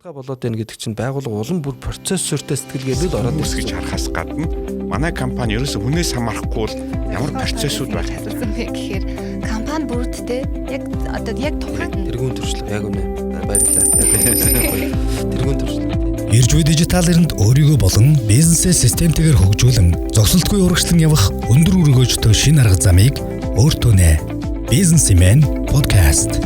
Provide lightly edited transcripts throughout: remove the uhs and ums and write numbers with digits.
шалтгаан болоод байна гэдэг чинь байгууллага улам бүр процессортой сэтгэлгээтэй л ороод ирсэн гэж харахаас гадна манай компани ерөөсө хүнээс хамаарахгүй бол ямар процессууд байх вэ гэхээр компани бүрдтэй яг тухайн тэргүүн төршлөг яг үнэ баярлалаа. Тэргүүн төршлөг. Иржүү дижитал эринд өөрийгөө болон бизнесээ системтэйгээр хөгжүүлэн зогсолтгүй урагшлан явах өндөр өргөөжтэй шинэ арга замыг өөртөө нэ. Бизнесийн подкаст.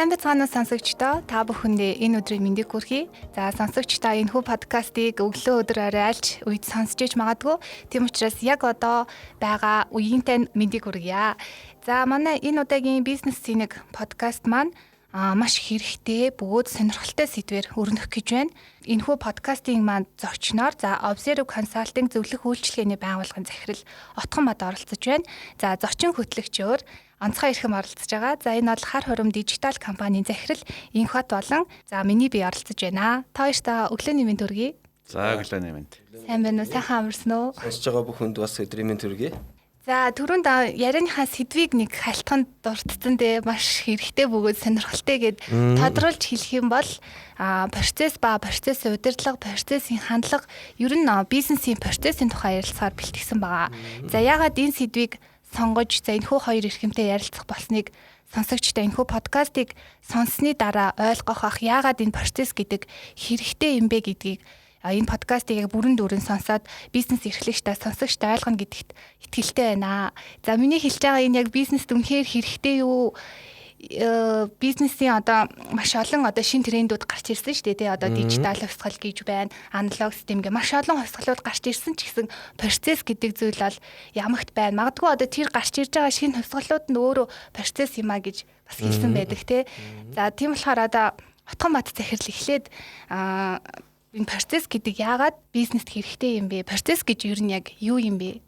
Сайн байцгаана сонсогчдоо, та бүхэндээ энэ өдрийн мэндийг хүргэе. За сонсогчдоо энэ подкастыг өглөө өдөр орой альж үед сонсч иж магадгүй. Тийм учраас яг одоо байгаа үеийнтэй мэндийг хүргье. За манай энэ удаагийн бизнесийн подкаст маань маш хэрэгтэй бөгөөд сонирхолтой сэдвээр өрнөх гэж байна. Энэхүү подкастын маань зочноор Обзерв консалтинг зөвлөх үйлчилгээний байгууллагын захирал Отгонбат оролцож байна. За зочин хөтлөгчөөр онцгой хэрхэн оролцож байгаа. За энэ бол Хархорум Дижитал ХХК-ийн захирал Д.Энхбат болон миний бие оролцож байна. Та хоёртаа өглөөний мэнд хүргэе. За өглөөний мэнд. Сайн байна уу? Сайхан амарсан уу? Сонсож байгаа бүхэнд бас өдрийн мэнд хүргэе. За түрүүнд ярианыхаа сэдвийг нэг халтганд дурдсан дээ маш хэрэгтэй бөгөөд сонирхолтой гэд тодруулж хэлэх юм бол процесс ба процессын удирдлага, процессын хандлага ер нь бизнесийн процессын тухай ярилцахаар бэлтгэсэн байгаа. За яагаад энэ сэдвийг сонгож энэхүү хоёр эрхэмтэй ярилцах болсныг сонсогчтой энэхүү подкастыг сонссны дараа ойлгох ах яагаад энэ процесс гэдэг хэрэгтэй юм бэ гэдгийг энэ подкастыг яг бүрэн дүүрэн сонсоод бизнес эрхлэгчдээ сонсогчтой ойлгоно гэдэгт итгэлтэй байна. За миний хэлж байгаа энэ яг бизнест үнэхээр хэрэгтэй юу? Бизнесийн маш олон шинэ трендүүд гарч ирсэн шүү дээ. Тэгээ дижитал хувьсгал гэж байна, аналог систем гэх маш олон хувьсгалууд гарч ирсэн ч гэсэн процесс гэдэг зүйл бол ямагт байна. Магадгүй тэр гарч ирж байгаа шинэ хувьсгалууд нь өөрөө процесс юм а гэж бас хэлсэн байдаг те. За тийм болохоор Отгонбат захирал эхлээд энэ процесс гэдэг яагаад бизнест хэрэгтэй юм бэ? Процесс гэж ер нь яг юу юм бэ?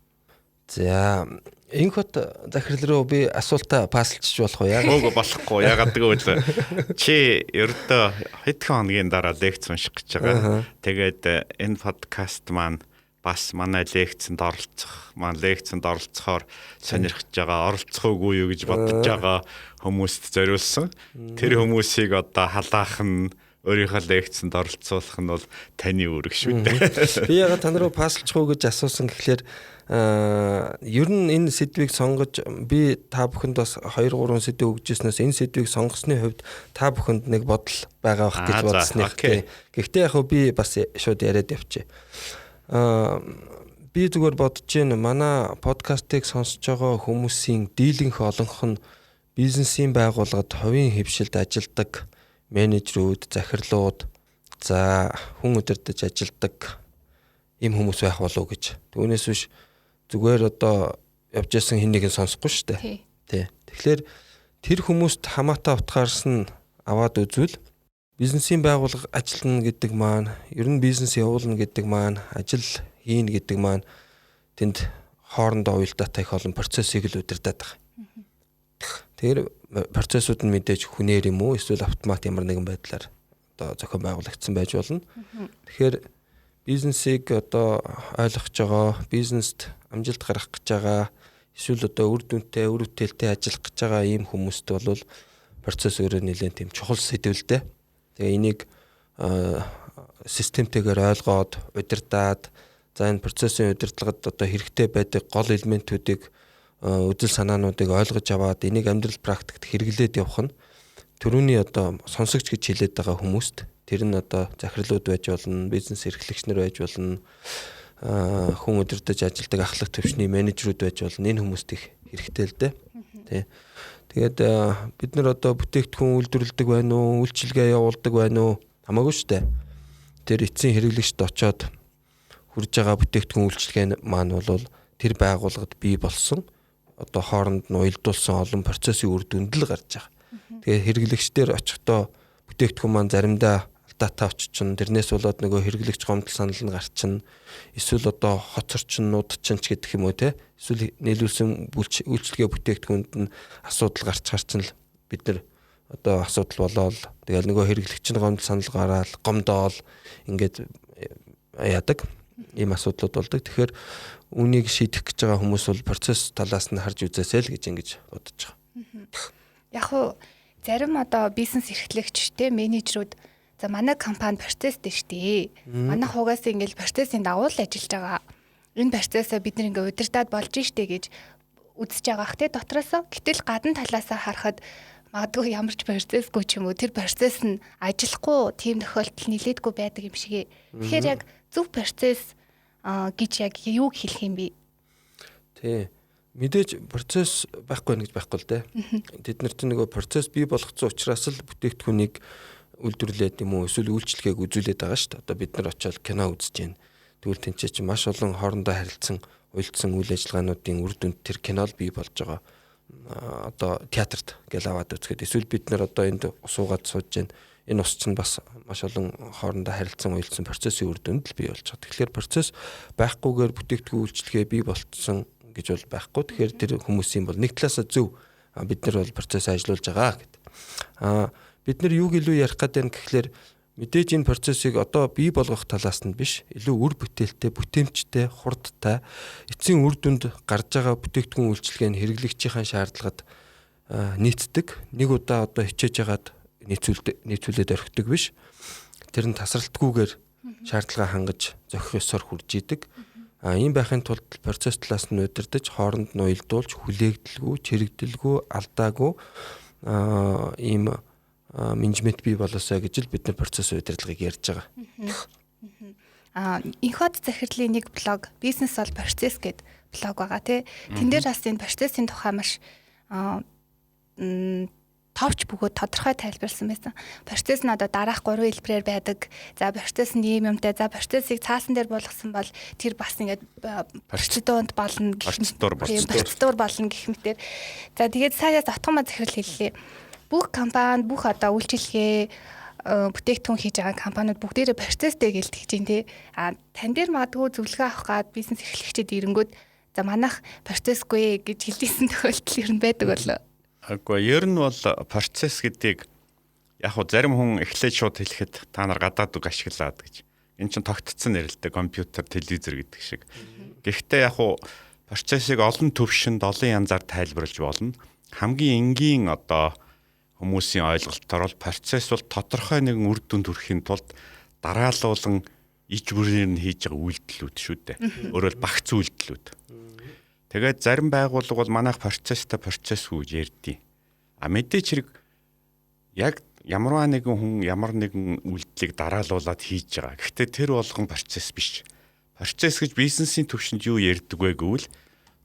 За Энхбат захирал руу би асуултаа паслчиж болох уу яа? Үгүй болохгүй. Яагаад гэвэл чи ердөө хэдхэн хоногийн дараа лекц унших гэж байгаа. Тэгээд энэ подкаст маань бас манай лекцэнд оролцохоор сонирхож байгаа, оролцох уугүй юу гэж бодож байгаа хүмүүст зориулсан. Тэр хүмүүсийг халаах нь өөрийнхөө лекцэнд оролцуулах нь бол таны үүрэг шүү дээ. Би ягаад та наруу паслчих уу гэж асуусан гэхлээр ер нь энэ сэдвийг сонгож би та бүхэнд бас 2-3 сэдв өгжсэнээс энэ сэдвийг сонгосны хувьд та бүхэнд нэг бодол байгаа бах гэж бодсныг. Гэхдээ яг би бас шууд яриад явчих. Би зүгээр бодож байна манай подкастыг сонсож байгаа хүмүүсийн дийлэнх олонх нь бизнесийн байгууллагад хувийн хөвшилд ажилладаг менежерүүд, захирлууд, хүн удирдах ажилдаг ийм хүмүүс байх болов уу гэж. Түүнээс биш зүгээр явж ясан хэнийг нь сонсохгүй шүү дээ. Тий. Тэгэхээр тэр хүмүүст хамаатай утгаарс нь аваад үзвэл бизнесийн байгууллага ажиллана гэдэг маань, ер нь бизнес явуулна гэдэг маань, ажил хийн гэдэг маань тэнд хоорондоо уялдаатай их олон процессыг л удирдах байгаа. Тэгэхээр процессууд нь мэдээж хүнээр юм уу эсвэл автомат ямар нэгэн байдлаар зохион байгуулагдсан байж болно. Тэгэхээр бизнесийг ойлгож байгаа, бизнест амжилт гаргах гэж байгаа, эсвэл үр дүнтэй, үр бүтээлтэй ажиллах гэж байгаа ийм хүмүүст бол процесс өөрөө нэлээд тийм чухал сэдв л дээ. Тэгээ энийг системтэйгээр ойлгоод, удирдаад, энэ процессын удирдлагад хэрэгтэй байдаг гол элементүүдийг үзэл санаануудыг ойлгож аваад энийг амьдрал практикт хэрэглээд явах нь түрүүний сонсогч гэж хэлээд байгаа хүмүүст тэр нь захирлууд байж болно, бизнес эрхлэгчнэр байж болно, хүн удирдах ажилдаг ахлах төвчний менежерүүд байж болно. Энэ хүмүүст их хэрэгтэй л дээ. Тий. Тэгээд бид нар бүтээгдэхүүн үйлдвэрлэдэг байна уу, үйлчилгээ явуулдаг байна уу хамаагүй шүү дээ. Тэр эцсийн хэрэглэгчд очоод хүрж байгаа бүтээгдэхүүн үйлчилгээ маань бол тэр байгууллагад бий болсон хооронд нь уялдуулсан олон процессын үр дүнд л гарч байгаа. Тэгээ хэрэглэгчдэр очихдоо бүтээгдэхүүн маань заримдаа алдаатай очиж тэрнээс болоод нөгөө хэрэглэгч гомдол санал нь гарчин эсвэл хоцорчин, нудчин ч гэдэг юм уу те. Эсвэл нийлүүлсэн үйлчилгээ бүтээгдэхүүнд нь асуудал гарчин л бид нар асуудал болоод тэгэл нөгөө хэрэглэгч нь гомдол санал гараад гомдоол ингээд яадаг. Ийм асуудлууд болдог. Тэгэхээр үүнийг шийдэх гэж байгаа хүмүүс бол процесс талаас нь харж үзээсэй л гэж ингэж бодож байгаа. Яг уу зарим одоо бизнес эрхлэгчтэй менежерүүд за манай компани процесст дээ штэ. Манай хугаас ингээл процессын дагуу л ажиллаж байгаа. Энэ процессыг бид нэг ингээ удирдаад болж штэ гэж үзэж байгаа хэ дотроосоо. Гэтэл гадна талаасаа харахад магадгүй ямар ч процессгүй ч юм уу тэр процесс нь ажиллахгүй тийм тохиолдол нилээдгүй байдаг юм шиг. Тэгэхээр яг зөв процесс гэж яг юу хэлэх юм бэ? Тий. Мэдээж процесс байхгүй гэж байхгүй л дээ. Тэд нар чинь нөгөө процесс бий болгоцсон учраас л бүтээгдэхүүнийг үйлдвэрлээд юм уу эсвэл үйлчилгээг үзүүлээд байгаа шүү дээ. Одоо бид нар очиод кино үзэж байна. Тэгвэл тэнцээ чи маш олон хоорондоо харилцсан, уялдсан үйл ажиллагаануудын үр дүнд тэр кинол бий болж байгаа. Одоо театрт гэл аваад үзэхэд эсвэл бид нар одоо энд усуугаад сууж байна. Энэ ус чинь бас маш олон хоорондоо харилцсан уялдсан процессын үр дүнд л бий болж байгаа. Тэгэхээр процесс байхгүйгээр бүтээгдэхүүн үйлчилгээ бий болцсон гэж бол байхгүй. Тэгэхээр тэр хүмүүсийн бол нэг талаасаа зөв бид нар бол процесс ажиллуулж байгаа гэдэг. Бид нар юуг илүү ярих гэдэг нь гэхлээр мэдээж энэ процессыг одоо бий болгох талаас нь биш, илүү үр бүтээлтэй, бүтээмжтэй, хурдтай эцсийн үр дүнд гарч байгаа бүтээгдэхүүн үйлчилгээний хэрэглэгчийн шаардлагад нийцдэг. Нэг удаа одоо хичээж ягаад нийцүүлээд орхидог биш. Тэр нь тасралтгүйгээр шаардлага хангаж зохих ёсоор хурж идэг. Ийм байхын тулд процесс талаас нь удирдах, хооронд нь уялдуулж, хүлээгдэлгүй, чирэгдэлгүй, алдаагүй ийм менежмент бий болоосаа гэж л бид нар процесс удирдлагыг ярьж байгаа. Энхбат захирлын нэг блог бизнес бол процесс гэдэг блог байгаа тий. Тэн дээр бас энэ процессын тухай маш товч бөгөөд тодорхой тайлбарлсан байсан. Процесс нь одоо дараах 3 хэлбэрээр байдаг. За процесс нь ийм юмтай. За процессыг цаасан дээр болгосон бол тэр бас ингээд процедурт болно гэх процедур болно гэх мэтээр. За тэгээд саяас Отгонбат захирал хэллээ. Бүх компани, бүх одоо үйлчилгээ бүтээгдэхүүн хийж байгаа компаниуд бүгдээрээ процесстэй гэлтгэж чинь тий. Тань дээр магадгүй зөвлөгөө авах гад бизнес эрхлэгчид ирэнгүүт за манайх процессгүй гэж хэлдийсэн тохиолдол ер нь байдаг болоо. Аггүй ер нь бол процесс гэдгийг яг хуу зарим хүн эхлээд шууд хэлэхэд та нар гадаад үг ашиглаад гэж. Энд чинь тогтцсон нэрэлтэй компьютер, телевизор гэдэг шиг. Гэхдээ яг хуу процессыг олон төвшөнд, олон янзаар тайлбарлаж болно. Хамгийн энгийн одоо хүмүүсийн ойлголтоор бол процесс бол тодорхой нэгэн үр дүнд хүрэхин тулд дараалуулан иж бүрээр нь хийж байгаа үйлдэлүүд шүү дээ. Өөрөөр багц үйлдэлүүд. Тэгээд зарим байгууллага бол манайх процесстай процессгүй гэж ярьдیں۔ Мэдээч хэрэг яг ямар нэгэн хүн ямар нэгэн үйлдэлийг дараалуулад хийж байгаа. Гэхдээ тэр болгон процесс биш. Процесс гэж бизнесийн төвшөнд юу ярьдаг вэ гэвэл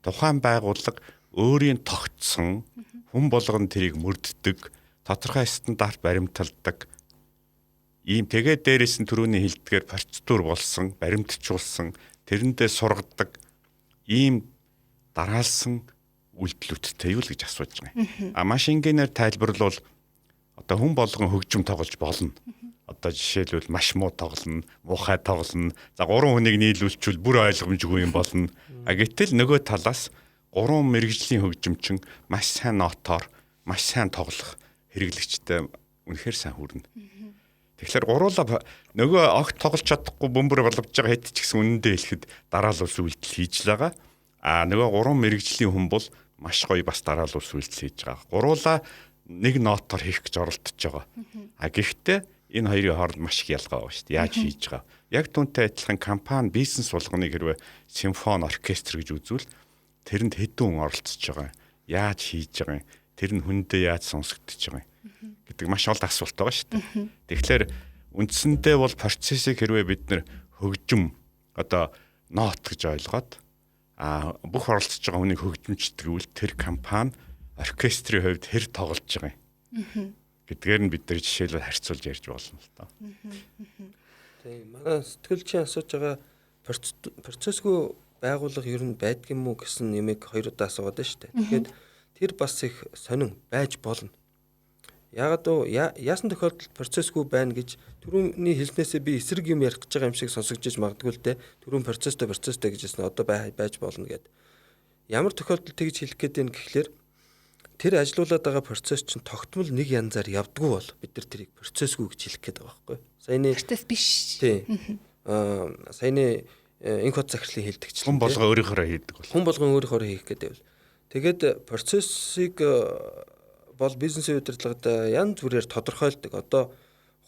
тухайн байгууллага өөрийн тогтсон хүн болгон тэрийг мөрддөг, тодорхой стандарт баримталдаг. Ийм тэгээд дээрээс нь түрүүний хэлдгээр процедур болсон, баримтжуулсан, тэрэндээ сургадаг ийм дараалсан үйлдэлүүдтэй юу л гэж асууж байгаа. Маш энгийнээр тайлбарлавал одоо хүн болгон хөгжим тоглож болно. Одоо жишээлбэл маш муу тоглоно, муухай тоглоно. За 3 хүнийг нийлүүлчихвэл бүр ойлгомжгүй юм болно. Гэтэл нөгөө талаас 3 мэрэгжлийн хөгжимчин маш сайн нотоор, маш сайн тоглох хэрэглэгчтэй үнэхээр сайн хүрнэ. Тэгэхээр гуруула нөгөө огт тоглож чадахгүй бөмбөр боловж байгаа хэд ч гэсэн үнэндээ хэлэхэд дараалал үйлдэл хийж л байгаа. Нөгөө 3 мэрэгжлийн хүн бол маш гоё бас дараалал үйлдэл хийж байгаа. Гуруула нэг нотоор хийх гэж оролдож байгаа. Гэхдээ энэ хоёрын хооронд маш их ялгаа байгаа шүү дээ. Яаж хийж байгаа? Яг түүнтэй адилхан компани бизнес болгоныг хэрвээ симфони оркестр гэж үзвэл тэрэнд хэдэн хүн оролцож байгаа. Яаж хийж байгаа юм? Тэр нь хүндээ яаж сонсогдож байгаа юм гэдэг маш олон асуулт байгаа шүү дээ. Тэгэхээр үндсэндээ бол процессыг хэрвээ бид нэр хөгжим одоо нот гэж ойлгоод бүх оролцож байгаа хүнийг хөгжимчдэг гэвэл тэр компани оркестрийн хувьд хэр тоглож байгаа юм гэдгээр нь бид нар жишээлбэл харьцуулж ярьж болно л доо. Тийм манай сэтгэлчийн асууж байгаа процессгүй байгууллага ер нь байдгийм үү гэсэн нэмийг 2 удаа асуугаад байна шүү дээ. Тэгэхээр тэр бас их сонин байж болно. Яагаад вэ? Яасан тохиолдолд процессгүй байна гэж түрүүний хэлснээсээ би эсрэг юм ярих гэж байгаа юм шиг сонсогдож магадгүй л дээ. Түрүүн процесстэй гэж хэлсэн одоо байж болно гэд. Ямар тохиолдолд тэгж хэлэх гээд байна гэхлээр тэр ажилуулад байгаа процесс чинь тогтмол нэг янзаар явдггүй бол бид нар тэрийг процессгүй гэж хэлэх гээд байгаа байхгүй юу? Саяны процесс биш. Тийм. Саяны Д.Энхбат захирлын хэлдэгчлэн. Хүн болгоо өөрийнхөө хийдэг бол. Хүн болгон өөрийнхөө хийх гэдэг бол. Тэгээд процессийг бол бизнесийн удирдлагад янз бүрээр тодорхойлдог. Одоо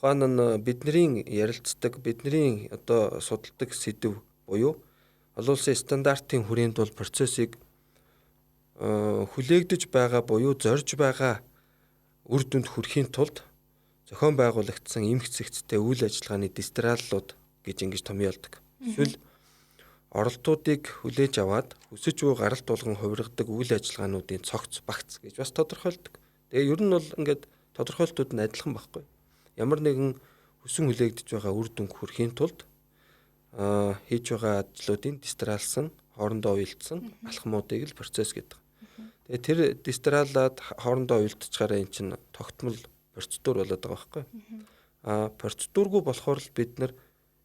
ухаан нь бидний ярилцдаг, бидний одоо судалдаг сэдв буюу олон улсын стандартын хүрээнд бол процессыг хүлээгдэж байгаа буюу зорж байгаа үр дүнд хүрэхийн тулд зохион байгуулагдсан эмх цэгцтэй үйл ажиллагааны дистраллууд гэж ингэж томьёолдог. Эсвэл оролтуудыг хүлээж аваад хүсэж буй гаралт болгон хувиргадаг үйл ажиллагаануудын цогц багц гэж бас тодорхойлдог. Тэгээ ер нь бол ингээд тодорхойлтууд нь адилхан байхгүй. Ямар нэгэн хүсэн хүлээгдэж байгаа үр дүнг хүрэхийн тулд хийж байгаа ажлуудын дистралсан, хоорондоо уялдсан алхмуудыг л процесс гэдэг. Тэгээ тэр дистралаад хоорондоо уялдчихаараа эн чинь тогтмол процедур болоод байгаа байхгүй. Процедургүй болохоор л бид нар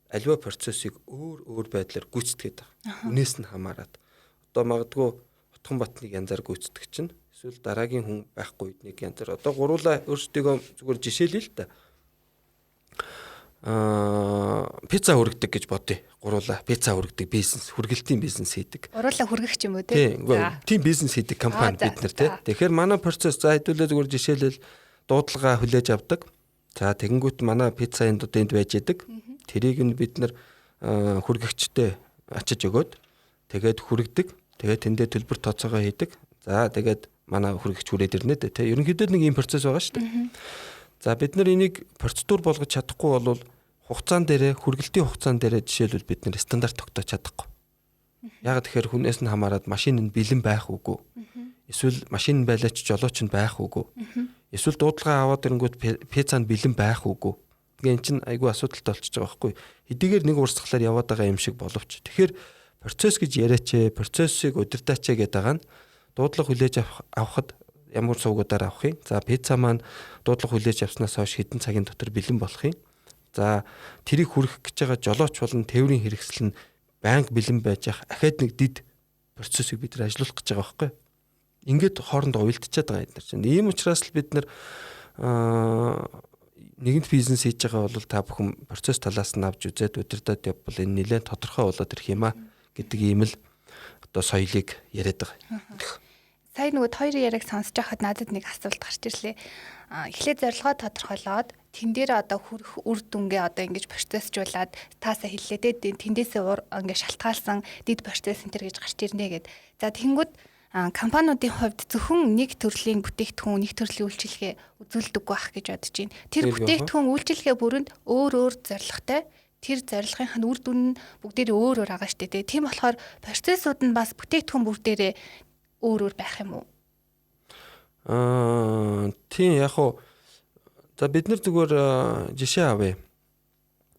аливаа процессыг өөр байдлаар гүйцэтгээд байгаа. Үнээс нь хамаарат. Одоо магадгүй Отгонбатныг янзаар гүйцэтгэж чинь эсвэл дараагийн хүн байхгүй нэг янзаар. Одоо гуруула өөрсдөө зүгээр жишээлээ л та. Пицца хүргэдэг гэж бодъё. Гуруула пицца хүргэдэг бизнес, хүргэлтийн бизнес хийдэг. Гуруула хүргэх юм уу те? Тийм бизнес хийдэг компани бид нар те. Тэгэхээр манай процесс за хэдүүлээ зүгээр жишээлбэл дуудлага хүлээж авдаг. За тэгэнгүүт манай пицца энд байж идэг. Тэрийг нь бид нар хүргэгчтэй ачиж өгөөд тэгээд хүргэдэг. Тэгээд тэндээ төлбөр тооцоогоо хийдэг. За тэгээд манай хүргэгч хүрээд ирнэ дээ те. Ерөнхийдөө нэг ийм процесс байгаа шүү дээ. За бид нар энийг процедур болгож чадахгүй бол хугацаан дээрээ хүргэлтийн хугацаан дээрээ жишээлбэл бид нар стандарт тогтоож чадахгүй. Яг тэгэхээр хүнээс нь хамаарат машин нь бэлэн байх үгүй. Эсвэл машин байлаач жолооч нь байх үгүй. Эсвэл дуудлага аваад ирэнгүүт пиццанд бэлэн байх үгүй. Тэгээ эн чинь айгүй асуудалтай болчихж байгаа байхгүй. Хэдийгээр нэг урсгалаар яваад байгаа юм шиг боловч. Тэгэхээр процесс гэж яриач, процессыг удирдаач гэдэг байгаа нь дуудлага хүлээж авахд ямар сувгуудаар авах юм. За пицца маань дуудлага хүлээж авснаас хойш хэдэн цагийн дотор бэлэн болох юм. За тэрийг хүргэх гэж байгаа жолооч болон тээврийн хэрэгсэл нь банк бэлэн байж ах ахаад нэг дид процессыг бид нар ажиллуулах гэж байгаа байхгүй. Ингээд хоорондоо уялдчихад байгаа юм чинь. Ийм учраас л бид нар нэгэнт бизнес хийж байгаа бол та бүхэн процесс талаас нь авч үзээд удирдаад явбал энэ нэлээд тодорхой болоод ирэх юм аа гэдэг ийм л одоо соёлыг яриад байгаа. Сайн нөгөө хоёрын яриаг сонсож байхад надад нэг асуулт гарч ирлээ. Эхлээд зорилгоо тодорхойлоод тэн дээр одоо хүрэх үр дүнгээ одоо ингэж процессжуулаад таасаа хэллээ те тэндээсээ ингэж шалтгаалсан дид процесс энэ төр гэж гарч ирнэ гэд. За тэгэнгүүт компаниудын хувьд зөвхөн нэг төрлийн бүтээгдэхүүн, нэг төрлийн үйлчилгээ үзүүлдэг байх гэж бодож байна. Тэр бүтээгдэхүүн үйлчилгээ бүрэнд өөр зорилготой. Тэр зорилгын үр дүн нь бүгдээрээ өөр байгаа шүү дээ. Тийм болохоор процессууд нь бас бүтээгдэхүүн бүр дээрээ өөр байх юм уу? Тийм яг уу. За бид нар зүгээр жишээ авъя.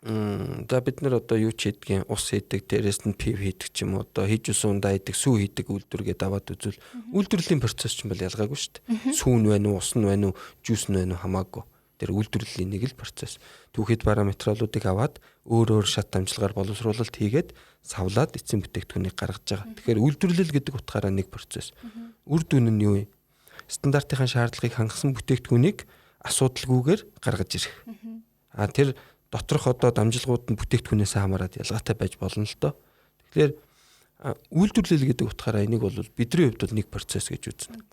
За бид нар одоо юу ч хийдгийг ус хийдэг, дээрээс нь пив хийдэг ч юм уу, одоо хийж усан ундаа хийдэг, сүү хийдэг үйлдвэргээд аваад үзвэл үйлдвэрлэлийн процесс ч юм бол ялгаагүй шүү дээ. Сүүн байна уу, ус нь байна уу, жуус нь байна уу хамаагүй. Тэр үйлдвэрлэлийн нэг л процесс. Түүхэд параметролуудыг аваад өөр шат дамжлагаар боловсруулалт хийгээд савлаад эцсийн бүтээгдэхүүнийг гаргаж байгаа. Тэгэхээр үйлдвэрлэл гэдэг утгаараа нэг процесс. Үр дүн нь юу вэ? Стандартын шаардлагыг хангасан бүтээгдэхүүнийг асуудалгүйгээр гаргаж ирэх. Тэр доторх одоо дамжлагууд нь бүтээгдэхүүнээс хамаарат ялгаатай байж болно л доо. Тэгэхээр үйлдвэрлэл гэдэг утгаараа энийг бол бидний хувьд бол нэг процесс гэж үзнэ.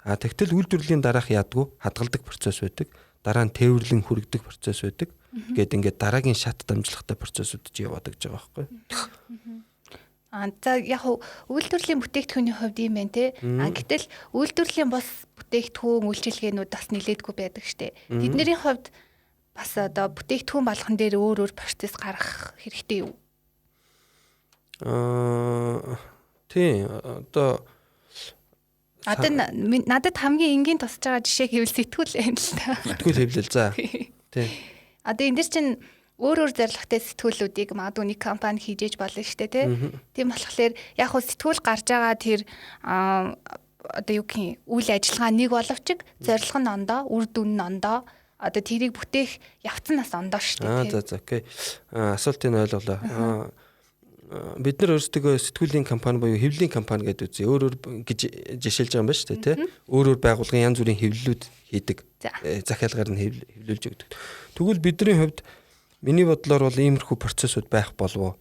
Тэгтэл үйлдвэрлэлийн дараах яадгүй хадгалдаг процесс байдаг. Дараа нь тээвэрлэн хүргэдэг процесс байдаг. Ингээд дараагийн шат дамжлагтай процессууд ч яваад гэж байгаа байхгүй. За яг үйлдвэрлэлийн бүтээгдэхүүний хувьд юм байна те. Гэтэл үйлдвэрлэлийн бос бүтээгдэхүүн үйлчилгээнүүд бас нэлээдгүй байдаг штэ. Тэдний хувьд бас одоо бүтээгдэхүүн болгон дээр өөр процесс гаргах хэрэгтэй юу? Тийм одоо надад хамгийн энгийн тусч байгаа жишээ гэвэл сэтгүүл байна л та. Сэтгүүл хэвлэл за. Тийм. Одоо энэ дэр чинь өөр зорилготой сэтгүүлүүдийг магадгүй нэг компани хийж болно шүү дээ тий. Тийм болохоор яг хөө сэтгүүл гарч байгаа тэр одоо юу гэх юм үйл ажиллагаа нэг боловч зорилго нь ондоо, үр дүн нь ондоо. Одоо тэрийг бүтээх явцнаас ондоо шүү дээ тий. За окей. Асуултыг ойлголоо. Бид нар өөрсдөө сэтгүүлийн компани буюу хэвлэлийн компани гэдэг үзье. Өөр гэж жишээлж байгаа юм байна шүү дээ, тий. Өөр байгууллагын янз бүрийн хэвлэлүүд хийдэг. Захиалгаар нь хэвлүүлж өгдөг. Тэгвэл бидний хувьд миний бодлоор бол иймэрхүү процессууд байх болов уу?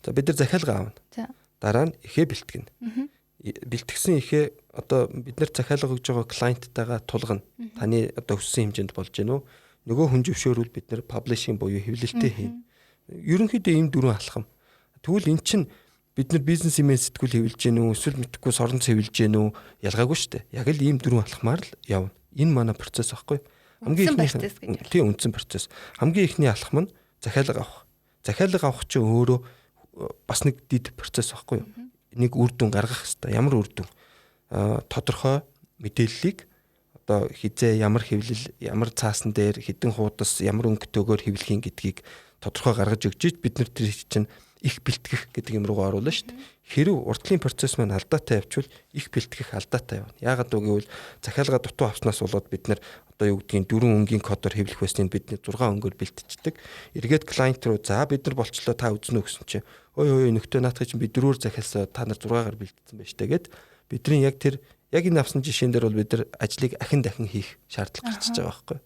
За бид нар захиалга аавна. За. Дараа нь ихээ бэлтгэнэ. Бэлтгэсэн ихээ одоо бид нар захиалга өгж байгаа клиенттайгаа тулгана. Таны одоо өссөн хэмжээнд болж гэнэ үү? Нөгөө хүн зөвшөөрвөл бид нар паблишинг буюу хэвлэлтээ хийнэ. Ерөнхийдөө ийм дөрвөн алхам. Тэгвэл эн чинь бид нар бизнесийн сэтгүүл хэвлэж гэнэ үү? Эсвэл мэдхгүй сорнц хэвлэж гэнэ үү? Ялгаагүй шүү дээ. Яг л ийм дөрвөн алхмаар л явна. Энэ манай процесс байхгүй. Хамгийн ихний тийм үндсэн процесс. Хамгийн ихний алхам нь захиалга авах. Захиалга авах чинь өөрөө бас нэг дид процесс байхгүй юу? Нэг үр дүн гаргах хэрэгтэй. Ямар үр дүн? Тодорхой мэдээллийг одоо хизээ ямар хэвлэл, ямар цаасан дээр хэдэн хуудас, ямар өнгөтэйгээр хэвлэхийн гэдгийг тодорхой гаргаж өгч бид нар тэр чинь их бэлтгэх гэдэг юм руугаа оруулна шүү дээ. Хэрв урдлын процесс маань алдаатай явчвал их бэлтгэх алдаатай явна. Яагаад гэвэл захиалга дутуу авснаас болоод бид нар одоо юу гэдгийг 4 өнгийн кодоор хэвлэх байсныг бид 6 өнгөөр бэлтждэг. Эргээд клиент руу за бид нар болчлоо та үзнэ гэсэн чинь ой нөхдөө наадах чинь би 4-өр захиалсан та нар 6-аар бэлтсэн байж таа гэд бидний яг энэ авсан жишээн дээр бол бид нар ажлыг ахин дахин хийх шаардлага гарч байгаа байхгүй.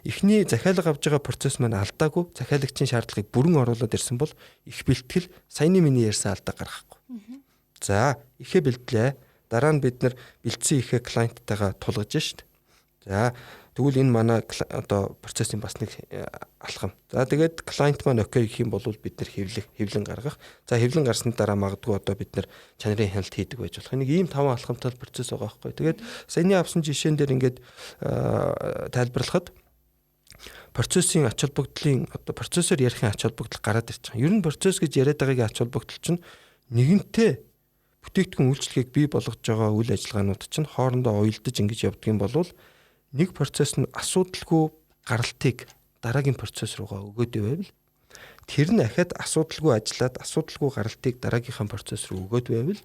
Эхний захиалга авж байгаа процесс маань алдаагүй захиалагчийн шаардлагыг бүрэн оруулаад ирсэн бол их бэлтгэл саяны миний ярьсан алдаа гаргахгүй. За ихэ бэлтлээ. Дараа нь бид нар бэлдсэн ихэ клиенттайгаа тулгаж шít. За тэгвэл энэ манай одоо процессын бас нэг алхам. За тэгээд клиент маань окей гэх юм бол бид нар хэвлэн гаргах. За хэвлэн гарсны дараа магадгүй одоо бид нар чанарын хяналт хийдэг байж болох. Нэг ийм 5 алхамтай процесс байгаа байхгүй. Тэгээд саяны авсан жишээн дээр ингээд тайлбарлахад процессын ач холбогдлын одоо процессор ярихын ач холбогдол гараад ирж байгаа. Ер нь процесс гэж яриад байгаагийн ач холбогдол чинь нэгэнтээ бүтээгдэхүүн үйлчилгээг бий болгож байгаа үйл ажиллагаанууд чинь хоорондоо уялдаж ингэж явдаг юм бол нэг процесс нь асуудалгүй гаралтыг дараагийн процесс руугаа өгөөд байвал тэр нь ахад асуудалгүй ажиллаад асуудалгүй гаралтыг дараагийнхаа процесс руу өгөөд байвал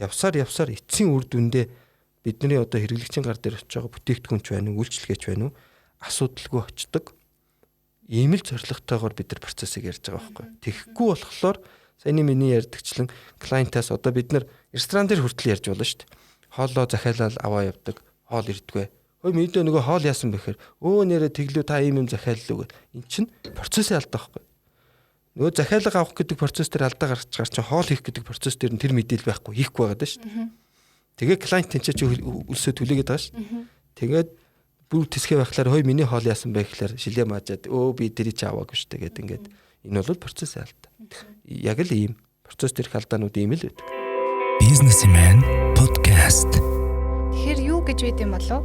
явсаар эцсийн үр дүндээ бидний одоо хэрэглэгчийн гар дээр очиж байгаа бүтээгдэхүүнч байна уу үйлчилгээч байна уу асуудалгүй очдог ийм л зорилготойгоор бид нар процессыг ярьж байгаа байхгүй. Тэгэхгүй болохоор саяны миний ярьдагчлан клиентаас одоо бид нар ресторан дээр хүртэл ярьж болно шүү дээ. Хоолоо захиалал аваа явдаг хоол ирдгүй. Хөөе мэдээ нөгөө хоол яасан бэхээр нэрэ тэглүү та ийм юм захиаллаа гэвэл эн чинь процессын алдаа байхгүй. Нөгөө захиалга авах гэдэг процесс дээр алдаа гарч чинь хоол хийх гэдэг процесс дээр нь тэр мэдээлэл байхгүй хийхгүй байгаа даа шүү дээ. Тэгээ клиент тэнцэж үлсээ түлээгээд байгаа шүү. Тэгээд бүр тэсгээ байхлаар хөөе миний хоол яасан бэ гэхээр шилээ маажаад би тэрий ч аваагүй шүү дээ гэдэг ингээд энэ бол процессын алдаа. Яг л ийм процесс дээрх алдаанууд ийм л байдаг. Бизнесийн подкаст. Тэгэхээр юу гэж байд юм болов?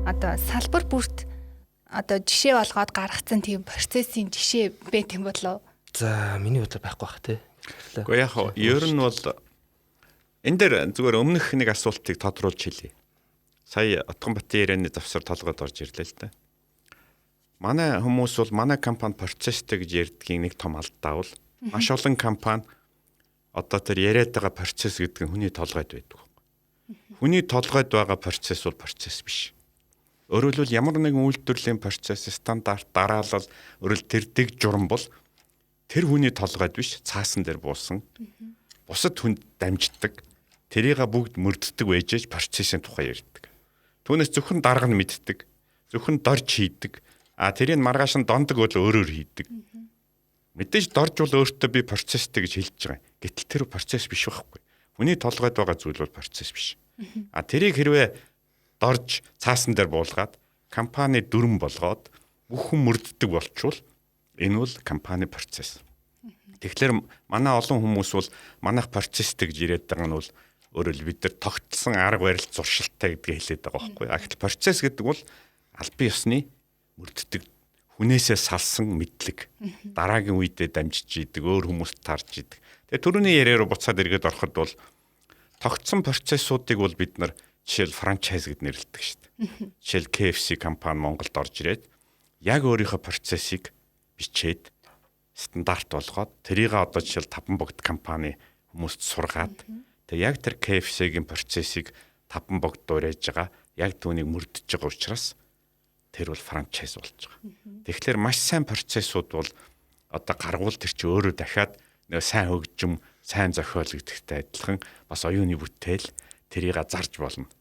Одоо салбар бүрт одоо жишээ болгоод гаргацсан тийм процессын жишээ байт юм болов? За миний бодлоор байхгүй бах тий. Гэхдээ яг ер нь бол энэ дээр зүгээр өмнөх нэг асуултыг тодруулж хэлье. Сая Отгонбатын ярианы завсар толгойд орж ирлээ л дээ. Манай хүмүүс бол манай компани процесстэй гэж ярьдгийн нэг том алдаа бол маш олон компани одоо тэр яриад байгаа процесс гэдэг нь хүний толгойд байдаг. Хүний толгойд байгаа процесс бол процесс биш. Өөрөөр хэлбэл ямар нэгэн үйлдвэрлэлийн процесс стандарт дараалал өөрөөр тэрдэг журам бол тэр хүний толгойд биш цаасан дээр буусан. Бусад хүнд дамждаг. Тэрийг бүгд мөрддөг байжээж процессын тухай ярьдаг. Түүнээс зөвхөн дарга нь мэддэг. Зөвхөн дорж хийдэг. Тэрийг маргааш нь дондог бол өөрөөр хийдэг. Мэдээж дорж бол өөртөө би процесстэй гэж хэлж байгаа. Гэтэл тэр процесс биш байхгүй. Хүний толгойд байгаа зүйл бол процесс биш. Тэрийг хэрвээ дорж цаасан дээр буулгаад компани дүрм болгоод бүхэн мөрддөг болчвол энэ бол компани процесс. Тэгэхээр манай олон хүмүүс бол манайх процесстэй гэж яриад байгаа нь бол өөрөөр бид нар тогтсон арга барил зуршилтай гэдгийг хэлээд байгаа байхгүй. Гэтэл процесс гэдэг бол албан ёсны мөрддөг хүнээсээ салсан мэдлэг дараагийн үедээ дамжиж идэг өөр хүмүүст тарж идэг. Тэгээ түрүүний яриа руу буцаад эргээд ороход бол тогтсон процессуудыг бол бид нар жишээл франчайз гэд нэрлэдэг шүү дээ. Жишээл KFC компани Монголд орж ирээд яг өөрийнхөө процессыг бичээд стандарт болгоод тэрийг одоо жишээл таван богд компани хүмүүст сургаад тэгээ яг тэр KFC-гийн процессыг таван богд дуурайж байгаа яг түүнийг мөрдөж байгаа учраас тэр бол франчайз болж байгаа. Тэгэхээр маш сайн процессууд бол одоо гаргуул тэр чи өөрөө дахиад нэг сайн хөгжим, сайн зохиол гэдэгтэй адилхан бас оюуны бүтээл тэрийг зарж болно.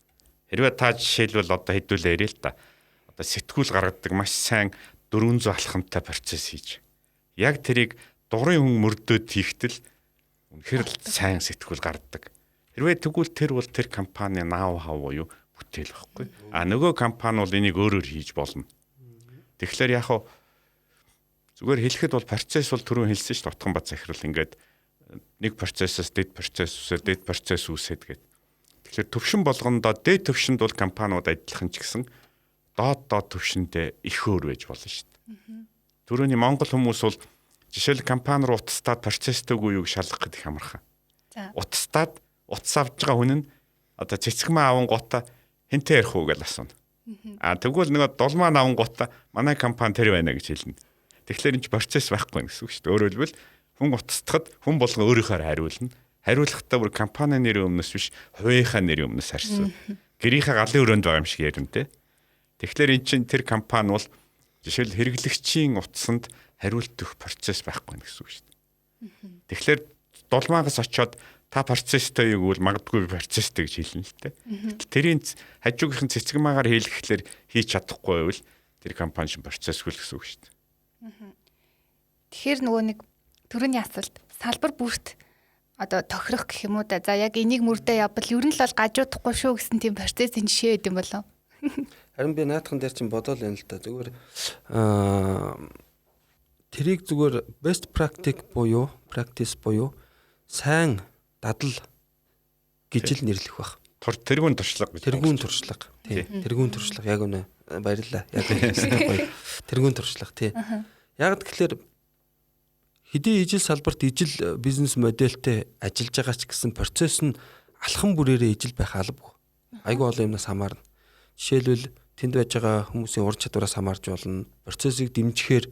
Хэрвээ та жишээлбэл одоо хэдүүлээ ярил л да. Одоо сэтгүүл гаргадаг маш сайн 400 алхамтай процесс хийж. Яг тэрийг дугрын хүн мөрдөөд хийхтэл үнэхээр сайн сэтгүүл гардаг. Хэрвээ тэгвэл тэр бол тэр компани наав хав буюу бүтээл байхгүй. Нөгөө компани бол энийг өөрөөр хийж болно. Тэгэхээр яг хаа зүгээр хэлэхэд бол процесс бол түрүү хэлсэн шүү дээ. Отгонбат захирал ингээд нэг процессоос дэд процесс үүсээд гээд. Тэгэхээр төвшин болгондоо дэд төвшөнд бол компаниуд адилхан ч гэсэн доод төвшөндөө их өөр байж болно шүү дээ. Түрүүний Монгол хүмүүс бол жишээл компани руу утастаад процесстойг юуг шалгах гэдэг хамархан. Утастаад утас авж байгаа хүн нь одоо цэцгмээ аван гутаа хинтээ ярих уу гэж асууна. Тэгвэл нөгөө долмаа аван гутаа манай компани тэр байна гэж хэлнэ. Тэгэхээр энэ ч процесс байхгүй гэсэн үг шүү дээ. Өөрөөр хэлбэл хүн утасдахад хүн болгон өөрийнхөө хариулна. Хариулахдаа бүр компани нэрийн өмнөөс биш хувийнхаа нэрийн өмнөөс харьцуу. Гэрийнхээ галын өрөөнд байгаа юм шиг ярина те. Тэгэхээр эн чинь тэр компани бол жишээл хэрэглэгчийн утсанд хариулт өгөх процесс байхгүй гэсэн үг шүү дээ. Тэгэхээр долмаагаас очиод та процесстэй юу гэвэл магадгүй процесстэй гэж хэлнэ л те. Тэрийн хажуугийнхэн цэцгмаагаар хийлгэхлээр хийж чадахгүй байвал тэр компани шин процессгүй л гэсэн үг шүү дээ. Тэгэхээр нөгөө нэг түрүүний асуулт салбар бүрт одоо тохирох гэх юм уу да. За яг энийг мөрдөө явбал ер нь л бол гажуудахгүй шүү гэсэн тийм процессын жишээ өгд юм болов. Харин би наадхан дээр чинь бодоол байна л да. Зүгээр тэрийг зүгээр best practice буюу сайн дадал гэж л нэрлэх байх. Тэргүүн туршлага гэж. Тэргүүн туршлага. Тий. Тэргүүн туршлага яг үнэ. Баярлалаа. Яг гоё. Тэргүүн туршлага тий. Яг тэгэхээр хэдий ижил салбарт ижил бизнес модельтэй ажиллаж байгаа ч гэсэн процесс нь алхам бүрээрээ ижил байх албагүй. Айгүй олон юмнаас хамаарна. Жишээлбэл тэнд байж байгаа хүмүүсийн ур чадвараас хамаарж болно. Процессыг дэмжихээр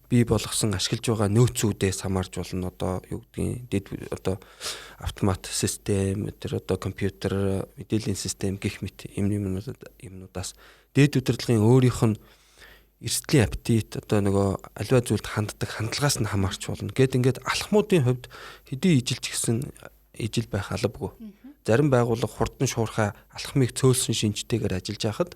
бий болгосон ашиглаж байгаа нөөцүүдээс хамаарж болно. Одоо юу гэдгийг одоо автомат систем, тэр одоо компьютер, мэдээллийн систем гэх мэт юмнуудаас дээд удирдлагын өөрийнх нь эрсдлийн аппетит одоо нөгөө аливаа зүйлд ханддаг хандлагаас нь хамаарч болно. Ингээд алхмуудын хувьд хэдий ижилч гэсэн ижил байх албагүй. Зарим байгууллага хурдан шуурхай алхмыг цөөлсөн шинжтэйгээр ажиллаж байхад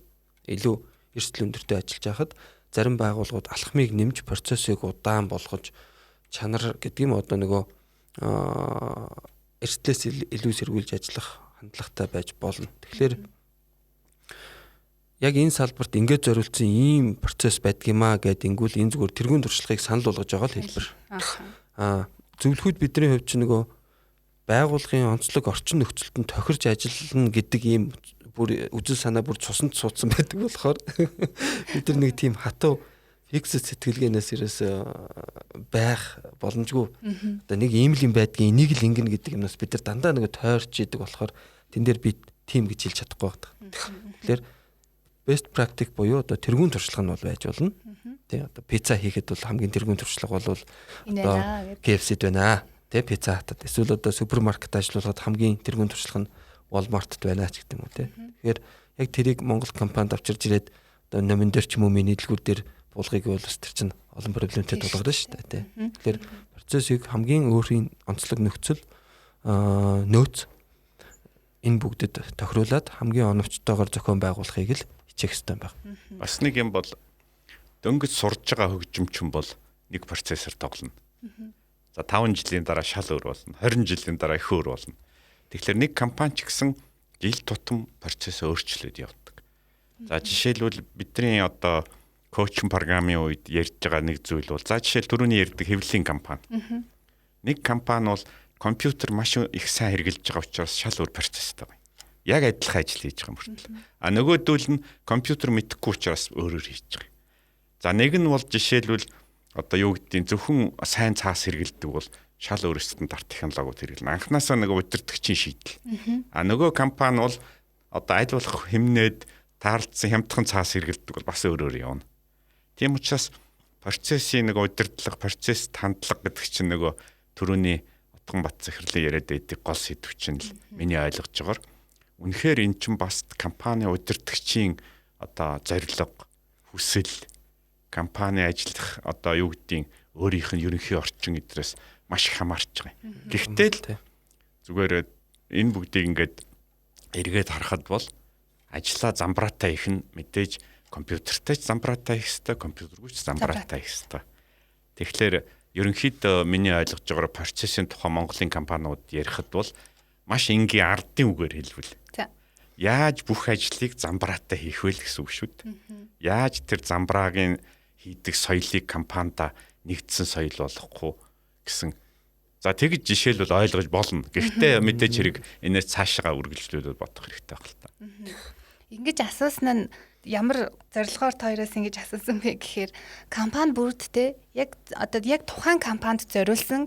илүү эрсдэл өндөртэй ажиллаж байхад зарим байгууллагууд алхмыг нэмж процессыг удаан болгож чанар гэдэг юм одоо нөгөө эрсдлээс илүү сэргийлж ажиллах хандлагатай байж болно. Тэгэхээр яг энэ салбарт ингээд зориулсан ийм процесс байдгиймаа гэдэг ингүүл энэ зүгээр тэргүүн туршлагыг санал болгож байгаа л хэлбэр. Зөвлөхүүд бидний хувьд ч нөгөө байгууллагын онцлог орчин нөхцөлтөнд тохирч ажиллана гэдэг ийм бүр үзэл санаа бүр цусанд суудсан байдаг болохоор бид нар нэг тийм хатуу фикс сэтгэлгээнээс ерөөс байх боломжгүй. Одоо нэг ийм л юм байдгийн энийг л ингэнэ гэдэг юмнаас бид нар дандаа нэг тойрч идэг болохоор тэн дээр би тим гэж хэлж чадахгүй байдаг. Тэгэхээр best practice буюу одоо тэргүүн туршлага нь бол байж болно. Тий одоо пицца хийхэд бол хамгийн тэргүүн туршлага бол одоо KFC-д байна. Тий пицца хатад эсвэл одоо супермаркет ажиллуулахад хамгийн тэргүүн туршлага нь Walmart-д байна ч гэдэг юм уу тий. Тэгэхээр яг тэрийг Монгол компанид авчирж ирээд одоо номин дээр ч юм уу миний дэлгүүр дээр буулгыг бол бас тэр чинь олон проблемтэй тулгарна шүү дээ тий. Тэгэхээр процессыг хамгийн өөрийн онцлог нөхцөл нөөц энэ бүгдэд тохируулаад хамгийн оновчтойгоор зохион байгуулахыг л хичээх хэрэгтэй байна. Бас нэг юм бол дөнгөж сурж байгаа хөгжимчин бол нэг процессор тоглоно. За 5 жилийн дараа шал өөр болно. 20 жилийн дараа их өөр болно. Тэгэхээр нэг компани ч гэсэн жил тутам процессыг өөрчлөөд явдаг. За жишээлбэл бидний одоо коучинг програмын үед ярьж байгаа нэг зүйл бол за жишээл түрүүний ярьдаг хэвлэлийн компани. Нэг компани бол компьютер маш их сайн хэрэгжилж байгаа учраас шал өөр процесстэй байна. Яг адилхан ажил хийж байгаа юм хүртэл. Нөгөөдөл нь компьютер мэдэхгүй учраас өөрөөр хийж байгаа. За нэг нь бол жишээлбэл одоо юу гэдгийг зөвхөн сайн цаас хэрэгэлдэг бол шал өөр стандарт технологиуд хэрэглэнэ. Анхнаасаа нэг удирдагчийн шийдэл. Нөгөө компани бол одоо аль болох хэмнээд таарлцсан хямдхан цаас хэрэгэлдэг бол бас өөрөөр явна. Тийм учраас процессийн нэг удирдлага, процесст хандлага гэдэг чинь нөгөө түрүүний Отгонбат захирлын яриад байдаг гол сэдв чинь л миний ойлгож байгаагаар үнэхээр эн чинь бас компани удирдагчийн одоо зорилго, хүсэл, компани ажиллах одоо юу гэдгийг өөрийнх нь ерөнхий орчин эдрээс маш их хамаарч байгаа юм. Гэхдээ л зүгээр энэ бүгдийг ингээд эргээд харахад бол ажлаа замбраатай их нь мэдээж компьютертэй ч замбраатай их хэвээр, компьютергүй ч замбраатай их хэвээр. Тэгэхээр ерөнхийдөө миний ойлгож байгаагаар процессын тухай Монголын компаниуд ярихад бол маш энгийн ардын үгээр хэлбэл. Яаж бүх ажлыг замбраатай хийх вэ гэсэн үг шүү дээ. Яаж тэр замбраагийн хийдэг соёлыг компанида нэгдсэн соёл болгохгүй гэсэн. За тэгж жишээлбэл ойлгож болно. Гэхдээ мэдээж хэрэг энэс цаашаа үргэлжлүүлээд бодох хэрэгтэй байх л та. Ингэж асуусан нь ямар зорилгоор хоёроос ингэж асуусан бэ гэхээр компани бүрдтэй яг тухайн компанид зориулсан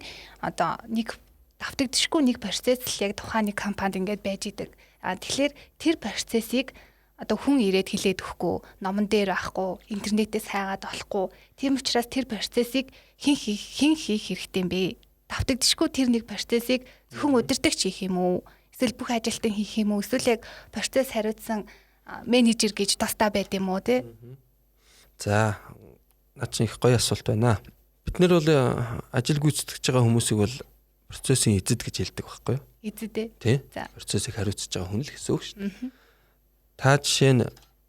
нэг давтагдшгүй нэг процесс л яг тухайн нэг компанид ингэж байж идэг. Тэгэхээр тэр процессийг хүн ирээд хэлээд өгөхгүй, номон дээр авахгүй, интернетээс хайгаад олохгүй. Тийм учраас тэр процессыг хэн хийх хэрэгтэй юм бэ? Давтагдшгүй тэр нэг процессыг зөвхөн удирдагч хийх юм уу? Эсвэл бүх ажилтан хийх юм уу? Эсвэл яг процесс хариуцсан менежер гэж тусдаа байд юм уу те? За, наа чи их гоё асуулт байна. Бид нэр бол ажил гүйцэтгэж байгаа хүмүүсийг бол процессын эзэд гэж хэлдэг байхгүй юу? Эзэд ээ. Тий. Процессыг хариуцж байгаа хүн л гэсэн үг шүү дээ. Та жишээ нь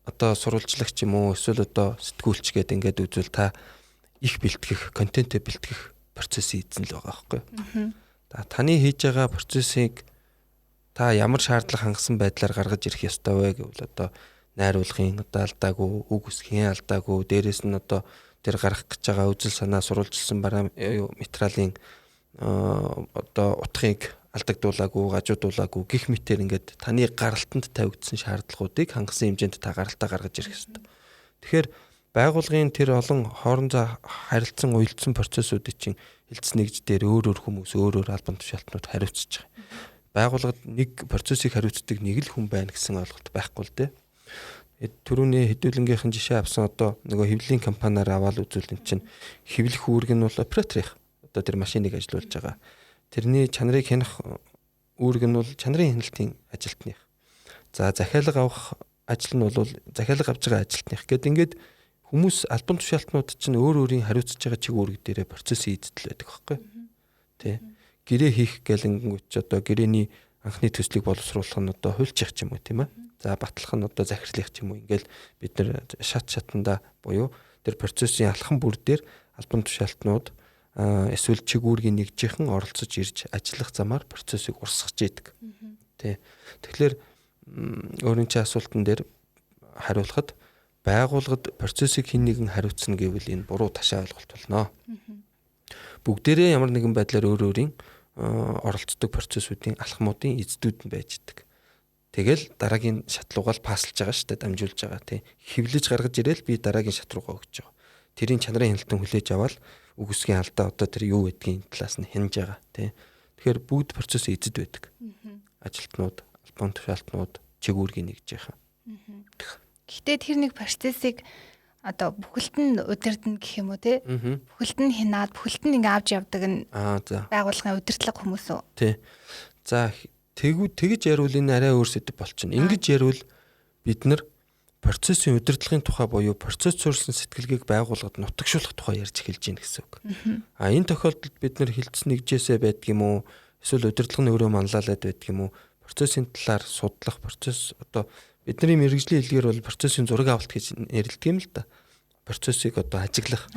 сурвалжлагч юм уу эсвэл сэтгүүлч гэдэг ингээд үзвэл та их бэлтгэх, контентээ бэлтгэх процессын эзэн л байгаа байхгүй юу? Таны хийж байгаа процессыг та ямар шаардлага хангасан байдлаар гаргаж ирэх ёстой вэ гэвэл найруулгын алдаагүй, үг үсгийн алдаагүй, дээрэс нь тэр гарах гэж байгаа үзэл санаа сурвалжилсан материалын утгыг алдагдуулаагүй, гажуудуулаагүй гих мэтээр ингээд таны гаралтанд тавигдсан шаардлагуудыг хангасан хэмжээнд та гаралтаа гаргаж ирэх ёстой. Тэгэхээр байгууллагын тэр олон хоорондоо харилцан уялдсан процессуудыг чинь хилцэн нэгж дээр өөр хүмүүс өөр албан тушаалтнууд хариуцж байгаа. Байгууллагад нэг процессыг хариуцдаг нэг л хүн байна гэсэн ойлголт байхгүй л дээ. Түрүүний хэдүүлэнгийнхэн жишээ авсан нөгөө хэвлэлийн компаниар аваад үзвэл эн чинь хэвлэх үүрэг нь бол операторих тэр машиныг ажилуулж байгаа. Тэрний чанарыг хянах үүрэг нь бол чанарын хяналтын ажилтных. За захиалга авах ажил нь бол захиалга авж байгаа ажилтных. Гэт ингээд хүмүүс албан тушаалтнууд чинь өөр өөрийн хариуцж байгаа чиг үүрэг дээрээ процессын эзэдэл байдаг байхгүй. Тэ. Гэрээ хийх гэлэнгүүч гэрээний анхны төслийг боловсруулах нь хуульчих ч юм уу тийм ээ. За батлах нь захирлах ч юм уу. Ингээл бид нэр шатандаа буюу тэр процессын алхам бүр дээр албан тушаалтнууд эсвэл чиг үүргийн нэгжийнхэн оролцож ирж ажиллах замаар процессыг урсгаж идэг. Тэ. Тэгэхээр өөрийн чинь асуултан дээр хариулахад байгууллагад процессыг хэн нэгэн хариуцна гэвэл энэ буруу ташаа ойлголт болно. Бүгдээрээ ямар нэгэн байдлаар өөр өөрийн оролцдог процессуудын алхмуудын эздүүд нь байж идэг. Тэгэл дараагийн шат руугаа паслж байгаа шүү дээ, дамжуулж байгаа тий. Хэвлэж гаргаж ирээл би дараагийн шат руугаа өгч байгаа. Тэрийн чанарын хяналтан хүлээж аваад үгсгийн алдаа тэр юу гэдгийг талаас нь хянаж байгаа тий. Тэгэхээр бүгд процесс эзэд байдаг. Ажилтнууд, албан тушаалтнууд, чиг үүргийн нэгжийнхэн. Гэхдээ тэр нэг процессыг бүхэлд нь удирдна гэх юм уу те? Бүхэлд нь хянаад, бүхэлд нь ингээ авч явдаг нь байгууллагын удирдлага хүмүүс үү? Тий. За тэгж яривал энэ арай өөр сэдв болчихно. Ингэж яривал бид нар процессын удирдлагын тухай буюу процесс суурилсан сэтгэлгээг байгууллагад нутагшуулах тухай ярьж эхэлж байна гэсэн үг. Энэ тохиолдолд бид нар хилцэн нэгжээсээ байдаг юм уу? Эсвэл удирдлага нь өөрөө манлайлаад байдаг юм уу? Процессын талаар судлах, процесс бидний мэргэжлийн хэлгээр бол процессын зураг авалт гэж нэрлэдэг юм л да. Процессыг ажиглах.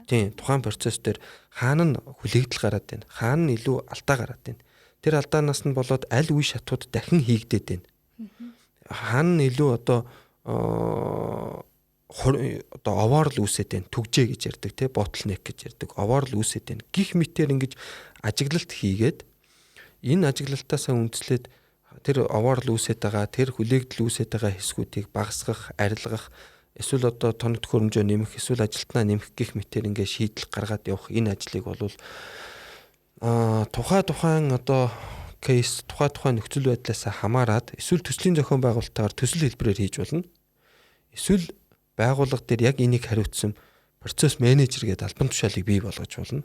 Тийм, тухайн процесс дээр хаана нь хүлээгдэл гараад байна. Хаана нь илүү алдаа гараад байна. Тэр алдаанаас нь болоод аль үе шатууд дахин хийгдээд байна. Хаана нь илүү овоорл үүсээд байна. Түгжээ гэж ярьдаг, тий, ботлнек гэж ярьдаг. Овоорл үүсээд байна. Гих мэтээр ингэж ажиглалт хийгээд энэ ажиглалтаасаа үндэслээд тэр овоорл үүсээд байгаа, тэр хүлээгдэл үүсээд байгаа хэсгүүдийг багасгах, арилгах, эсвэл тоног төхөөрөмжөө нэмэх, эсвэл ажилтнаа нэмэх гэх мэтээр ингээ шийдэл гаргаад явах энэ ажлыг бол тухайн кейс, тухайн нөхцөл байдлаас хамаарат эсвэл төслийн зохион байгуулалтаар төсөл хэлбэрээр хийж болно. Эсвэл байгууллага дээр яг энийг хариуцсан процесс менежер гэдэг албан тушаалыг бий болгож болно.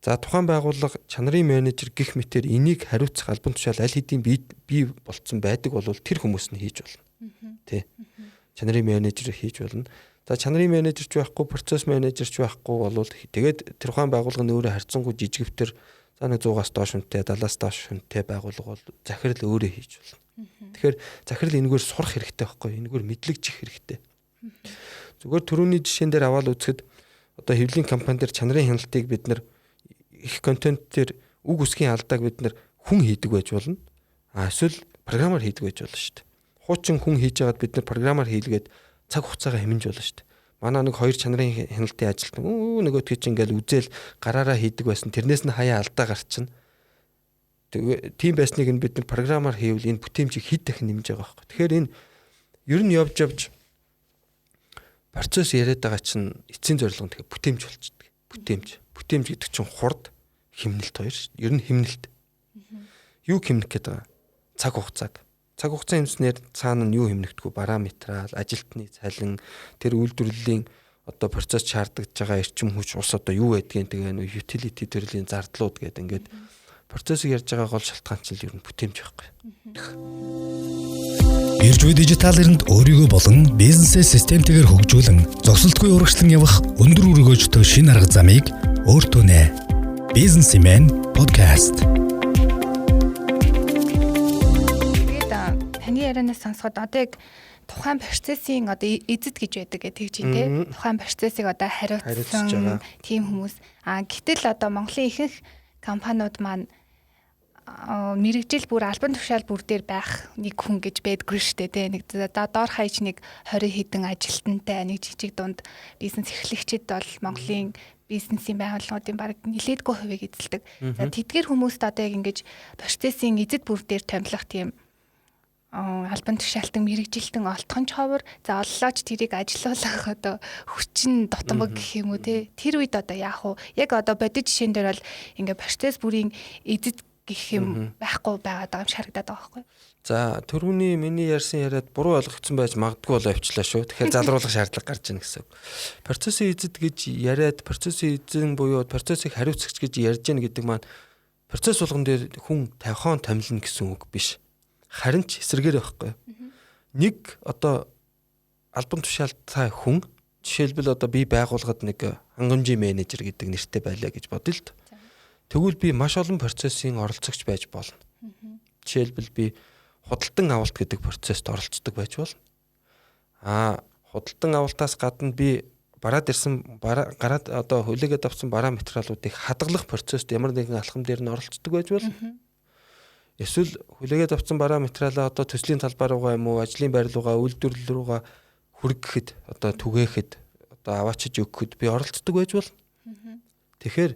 За тухайн байгууллага чанарын менежер гих мэтээр энийг хариуцах албан тушаал аль хэдийн бий болцсон байдаг бол тэр хүмүүс нь хийж болно. Тэ. Чанарын менежер хийж болно. За чанарын менежер ч байхгүй, процесс менежер ч байхгүй бол тэгээд тэр тухайн байгууллагын өөрөө харьцангуй жижигвтер за 100-аас доош хүнтэй, 70-аас доош хүнтэй байгууллага бол захирал өөрөө хийж болно. Тэгэхээр захирал энэгээр сурах хэрэгтэй байхгүй, энэгээр мэдлэг чих хэрэгтэй. Зүгээр түрүүний жишээн дээр аваад үзэхэд одоо хэвлэлийн компани дээр чанарын хяналтыг бид нар их контент дээр үг үсгийн алдааг бид нар хүн хийдэг байж болно. Эсвэл програмаар хийдэг байж болно шүү дээ. Хуучин хүн хийж байгаад бид нар програмаар хийлгээд цаг хугацаагаа хэмнэж болно шүү дээ. Манай нэг хоёр чанарын хяналтын ажилт нөгөөдгөө чинь ингээл үзэл гараараа хийдэг байсан. Тэрнээс нь хаяа алдаа гарчихна. Тийм байсныг нь бид нар програмаар хийвэл энэ бүтээмжийг хэд дахин нэмж байгаа байхгүй. Тэгэхээр энэ ер нь явж процесс яриад байгаа чинь эцсийн зорилго нь тэгэхээр бүтээмж болчихдог. Бүтээмж гэдэг чинь хурд, хэмнэлт хоёр шүү дээ. Ер нь хэмнэлт. Юу хэмнэх гээд байгаа? Цаг хугацааг. Цаг хугацаа хэмснээр цаана нь юу хэмнэгдэхгүй параметрал, ажилтны цалин, тэр үйлдвэрлэлийн одоо процесс шаардлагаж байгаа эрчим хүч ус одоо юу байдгийг тэгээ нөө utility төрлийн зардлууд гэдэг ингээд процессыг ярьж байгаа гол шалтгаан чинь ер нь бүтээмж байхгүй. Ирж буй дижитал эринд өөрийгөө болон бизнесээ системтэйгээр хөгжүүлэн зогсолтгүй урагшлан явах өндөр өргөөжтэй шинэ арга замыг өөртөө нэ. Бизнесийн подкаст. Таны ярианаас сонсоход одоо яг тухайн процессын одоо эзэд гэж байдаг гэдэг чинь тий. Тухайн процессыг одоо хариуцсан тийм хүмүүс. Гэтэл одоо Монголын ихэнх компаниуд маань мэрэгжил бүр албан тушаал бүр дээр байх нэг хүн гэж байдгүй шүү дээ. Нэг доор хаяж нэг 20 хэдэн ажилтнтай нэг жижиг дунд бизнес эрхлэгчид бол Монголын бизнесийн байгууллагуудын бараг нэлээдгүй хувийг эзэлдэг. За тэдгээр хүмүүст одоо яг ингэж процессын эзэд бүр дээр томилох тийм албан тушаалтан мэрэгжилтэн олдохын ховор за оллооч тэрийг ажилуулах одоо хүчин дотомог гэх юм уу те. Тэр үед одоо яах вэ? Яг одоо бодит жишээн дээр бол ингээ процесс бүрийн эзэд гэх юм байхгүй байгаад байгаа юм шарагдаад байгаа байхгүй. За түрүүний миний ярьсан яриад буруу ойлгогдсон байж магадгүй бол авчлаа шүү. Тэгэхээр залруулах шаардлага гарч ийн гэсэн. Процессын эзэд гэж яриад процессын эзэн буюу процессыг хариуцагч гэж ярьж гин гэдэг маань процесс болгон дээр хүн тавихон томилно гэсэн үг биш. Харин ч эсрэгээр байхгүй. Нэг одоо албан тушаалтай хүн жишээлбэл одоо би байгууллагад нэг хангамжийн менежер гэдэг нэртэй байлаа гэж бодъё л д. Тэгвэл би маш олон процессын оролцогч байж болно. Жишээлбэл би худалдан авалт гэдэг процессд оролцдог байж болно. Худалдан авалтаас гадна би гараад одоо хүлээгээд авсан бараа материалуудыг хадгалах процессд ямар нэгэн алхам дээр нь оролцдог байж болно. Эсвэл хүлээгээд авсан бараа материалаа одоо төслийн талбай руугаа юм уу, ажлын байр руугаа, үйлдвэрлэл руугаа хүргэхэд одоо түгээхэд одоо аваачиж өгөхөд би оролцдог байж болно. Тэгэхээр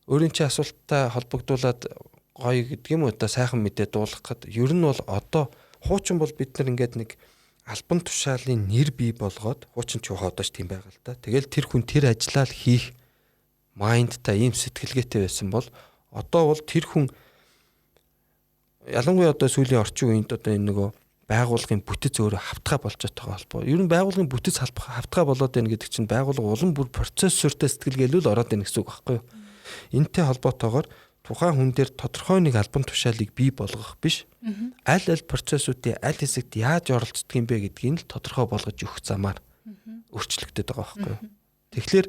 өөрийн чинь асуулттай холбогдуулаад гоё гэдэг юм уу одоо сайхан мэдээ дуулгахад ер нь бол одоо хуучин бол бид нар ингээд нэг албан тушаалын нэр бий болгоод хуучин ч одоо ч тийм байгаа л да. Тэгэл тэр хүн тэр ажиллаа хийх майндтай ийм сэтгэлгээтэй байсан бол одоо бол тэр хүн ялангуяа одоо сүүлийн орчин үеинд одоо энэ нөгөө байгууллагын бүтэц өөрөө хавтгай болж байгаа холбоо. Ер нь байгууллагын бүтэц хавтгай болоод байна гэдэг чинь байгууллага улам бүр процессортой сэтгэлгээлүүл ороод байна гэсэн үг байхгүй юу? Энтэй холбоотойгоор тухайн хүн дээр тодорхой нэг албан тушаалыг бий болгох биш. Аль процессуудын аль хэсэгт яаж оролцдог юм бэ гэдгийг л тодорхой болгож өгөх замаар өөрчлөгдөд байгаа байхгүй юу? Тэгэхээр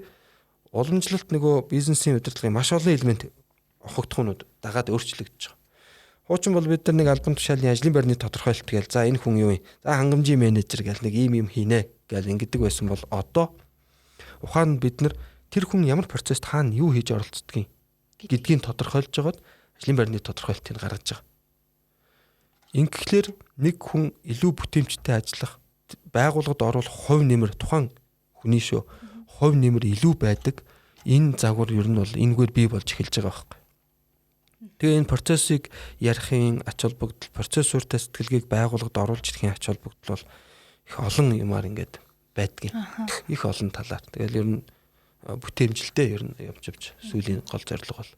уламжлалт нөгөө бизнесийн удирдлагын маш олон элемент огцхонууд дагаад өөрчлөгдөж байгаа. Хуучин бол бид нар нэг албан тушаалын ажлын байрны тодорхойлолт гээл за энэ хүн юу юм? За хангамжийн менежер гээл нэг ийм хийнэ гээл ингэдэг байсан бол одоо ухаанд бид нар тэр хүн ямар процесст хаана юу хийж оролцдгийг гэдгийг тодорхойлж байгаад ажлын байрны тодорхойлолтыг гаргаж байгаа. Ингэхлээр нэг хүн илүү бүтээмжтэй ажиллах байгууллагад оруулах хувь нэмэр тухайн хүний шүү. Хувь нэмэр илүү байдаг. Энэ загвар ер нь бол энэгээр бий болж эхэлж байгаа байхгүй. Тэгээ энэ процессыг ярихын ач холбогдол, процессортой сэтгэлгээг байгууллагад оруулж ирэхин ач холбогдол бол их олон юмар ингээд байдгийг. Их олон талаар. Тэгэл ер нь бүтээмжилтэй ер нь явж сүүлийн гол зорилго бол.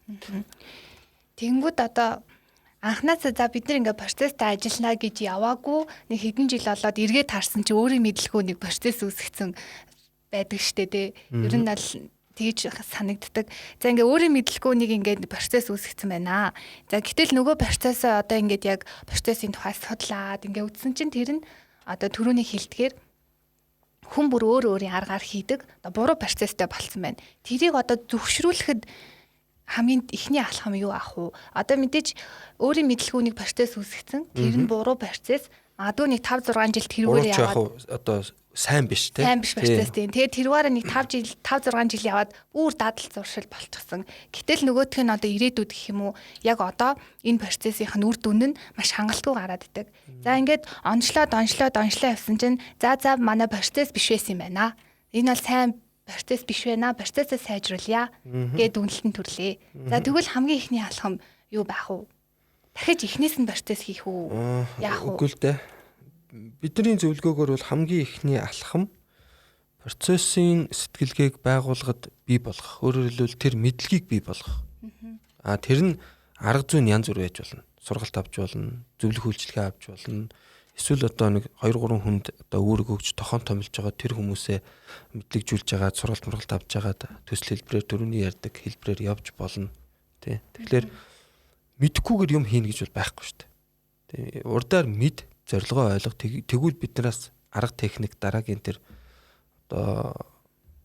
Тэнгүүд одоо анхнаасаа за бид нэг ингээ процесстай ажиллана гэж яваагүй нэг хэдэн жил болоод эргээд харсан чи өөрийн мэдлгүй нэг процесс үүсгэсэн байдаг штэ тий. Ер нь бол тэгж санагддаг. За ингээ өөрийн мэдлгүй нэг ингээ процесс үүсгэсэн байна. За гэтэл нөгөө процессоо одоо ингээд яг процессын тухай судлаад ингээ үзсэн чинь тэр нь одоо түрүүний хэлдгээр хүн бүр өөрийн аргаар хийдэг буруу процесстэй болцсон байна. Тэрийг одоо зөвшрүүлэхэд хамгийн ихний алхам юу ах вэ? Одоо мэдээж өөрийн мэдлгүй нэг процесс үүсгэсэн. Тэр нь буруу процесс. магадгүй нэг 5 6 жил тэрүүгээр яваад одоо сайн биш те. Сайн биш процесс тийм. Тэгээд тэрүүгээр нэг 5 6 жил яваад бүр дадал зуршил болчихсон. Гэтэл нөгөөх нь одоо ирээдүйд гэх юм уу яг одоо энэ процессийнх нь үр дүн нь маш хангалтгүй гараад идэг. За ингээд онцлоод явсан чинь за манай процесс биш байсан юм байна. Энэ бол сайн процесс биш байна. Процессыг сайжруулъя гэд үнэлтэн төрлөө. За тэгвэл хамгийн ихний алхам юу байх вэ? Дахиж эхнээс нь процесс хийх үү? Яах вэ? Үгүй л дээ. Бидний зөвлөгөөгөр бол хамгийн ихний алхам процессын сэтгэлгээг байгууллагад бий болгох. Өөрөөр хэлбэл тэр мэдлэгийг бий болгох. Тэр нь арга зүйн янз бүр байж болно. Сургалт авч болно, зөвлөх үйлчилгээ авч болно. Эсвэл одоо нэг 2 3 хүнд одоо үүрэг өгч тохон томилж байгаа тэр хүмүүсээ мэдлэгжүүлж байгаа, сургалт авч байгаа төсөл хэлбэрээр төрөний ярьдаг хэлбэрээр явж болно. Тэ. Тэгэхээр мэдхгүйгээр юм хийнэ гэж бол байхгүй шүү дээ. Тэ. Урдаар мэд зорилгоо ойлго тэгвэл биднээс арга техник дараагийн тэр одоо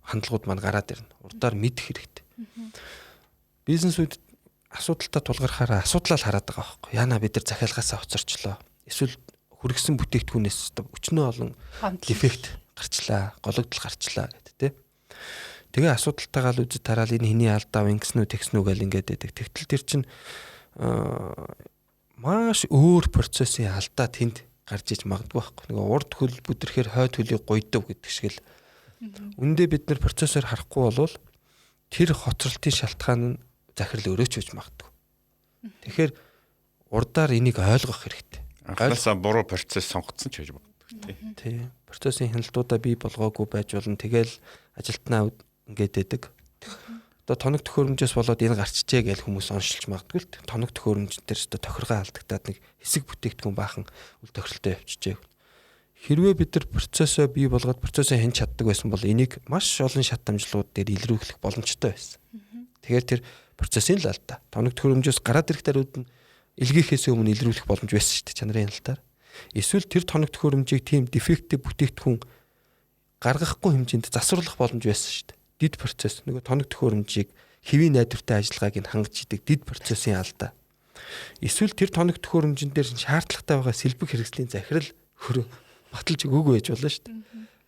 хандлагууд маань гараад ирнэ. Урдаар мэдэх хэрэгтэй. Бизнесүүд асуудалтай тулгархаараа асуудлаа л хараад байгаа байхгүй. Яна бид нар захиалгаасаа хоцорчлоо. Эсвэл хүргэсэн бүтээгдэхүүнээс өчнөө олон дефект гарчлаа, гологдол гарчлаа гэдэг тий. Тэгээ асуудалтайгаа л үзэж тараал энэ хэний алдаа ингэснүү тэгснүү гэл ингээд байдаг. Тэгтэл тэр чинь маш өөр процессын алдаа тэнд гарч иж магадгүй байхгүй. Нэг урд хөл бүдрэхээр хойд хөлийг гойдов гэдэг шиг л. Үндэ бид нар процессор харахгүй болвол тэр хоцролтын шалтгаан нь захирал өөрөө ч үж магадгүй. Тэгэхээр урдаар энийг ойлгох хэрэгтэй. Анхнаасаа буруу процесс сонгоцсон ч гэж боддог тий. Процессын хяналтуудаа бий болгоогүй байж болно. Тэгэл ажилтнаа ингээд байдаг. Одоо тоног төхөөрөмжөөс болоод энэ гарчжээ гэж хүмүүс оншилж магадгүй л тоног төхөөрөмж дээр өстө тохиргоо алдагтаад нэг хэсэг бүтээгдэхүүн баахан үл тохиролтой явчихжээ. Хэрвээ бид нар процессоо бий болгоод процессыг хянж чаддаг байсан бол энийг маш олон шат дамжлагууд дээр илрүүлэх боломжтой байсан. Тэгэхээр тэр процессын л алдаа. Тоног төхөөрөмжөөс гараад ирэх даруйд нь илгээхээс өмнө илрүүлэх боломж байсан шүү дээ чанарын хяналтаар. Эсвэл тэр тоног төхөөрөмжийг тийм дефектив бүтээгдэхүүн гаргахгүй хэмжээнд засварлах боломж байсан шүү дээ. Дид процесс нөгөө тоног төхөөрөмжийг хэвийн найдвартай ажиллагааг нь хангаж идэг дид процессын алдаа. Эсвэл тэр тоног төхөөрөмжн дээр шаардлагатай байгаа сэлбэг хэрэгслийн захирал хөрөө баталж өгөөгүй байж болно шүү дээ.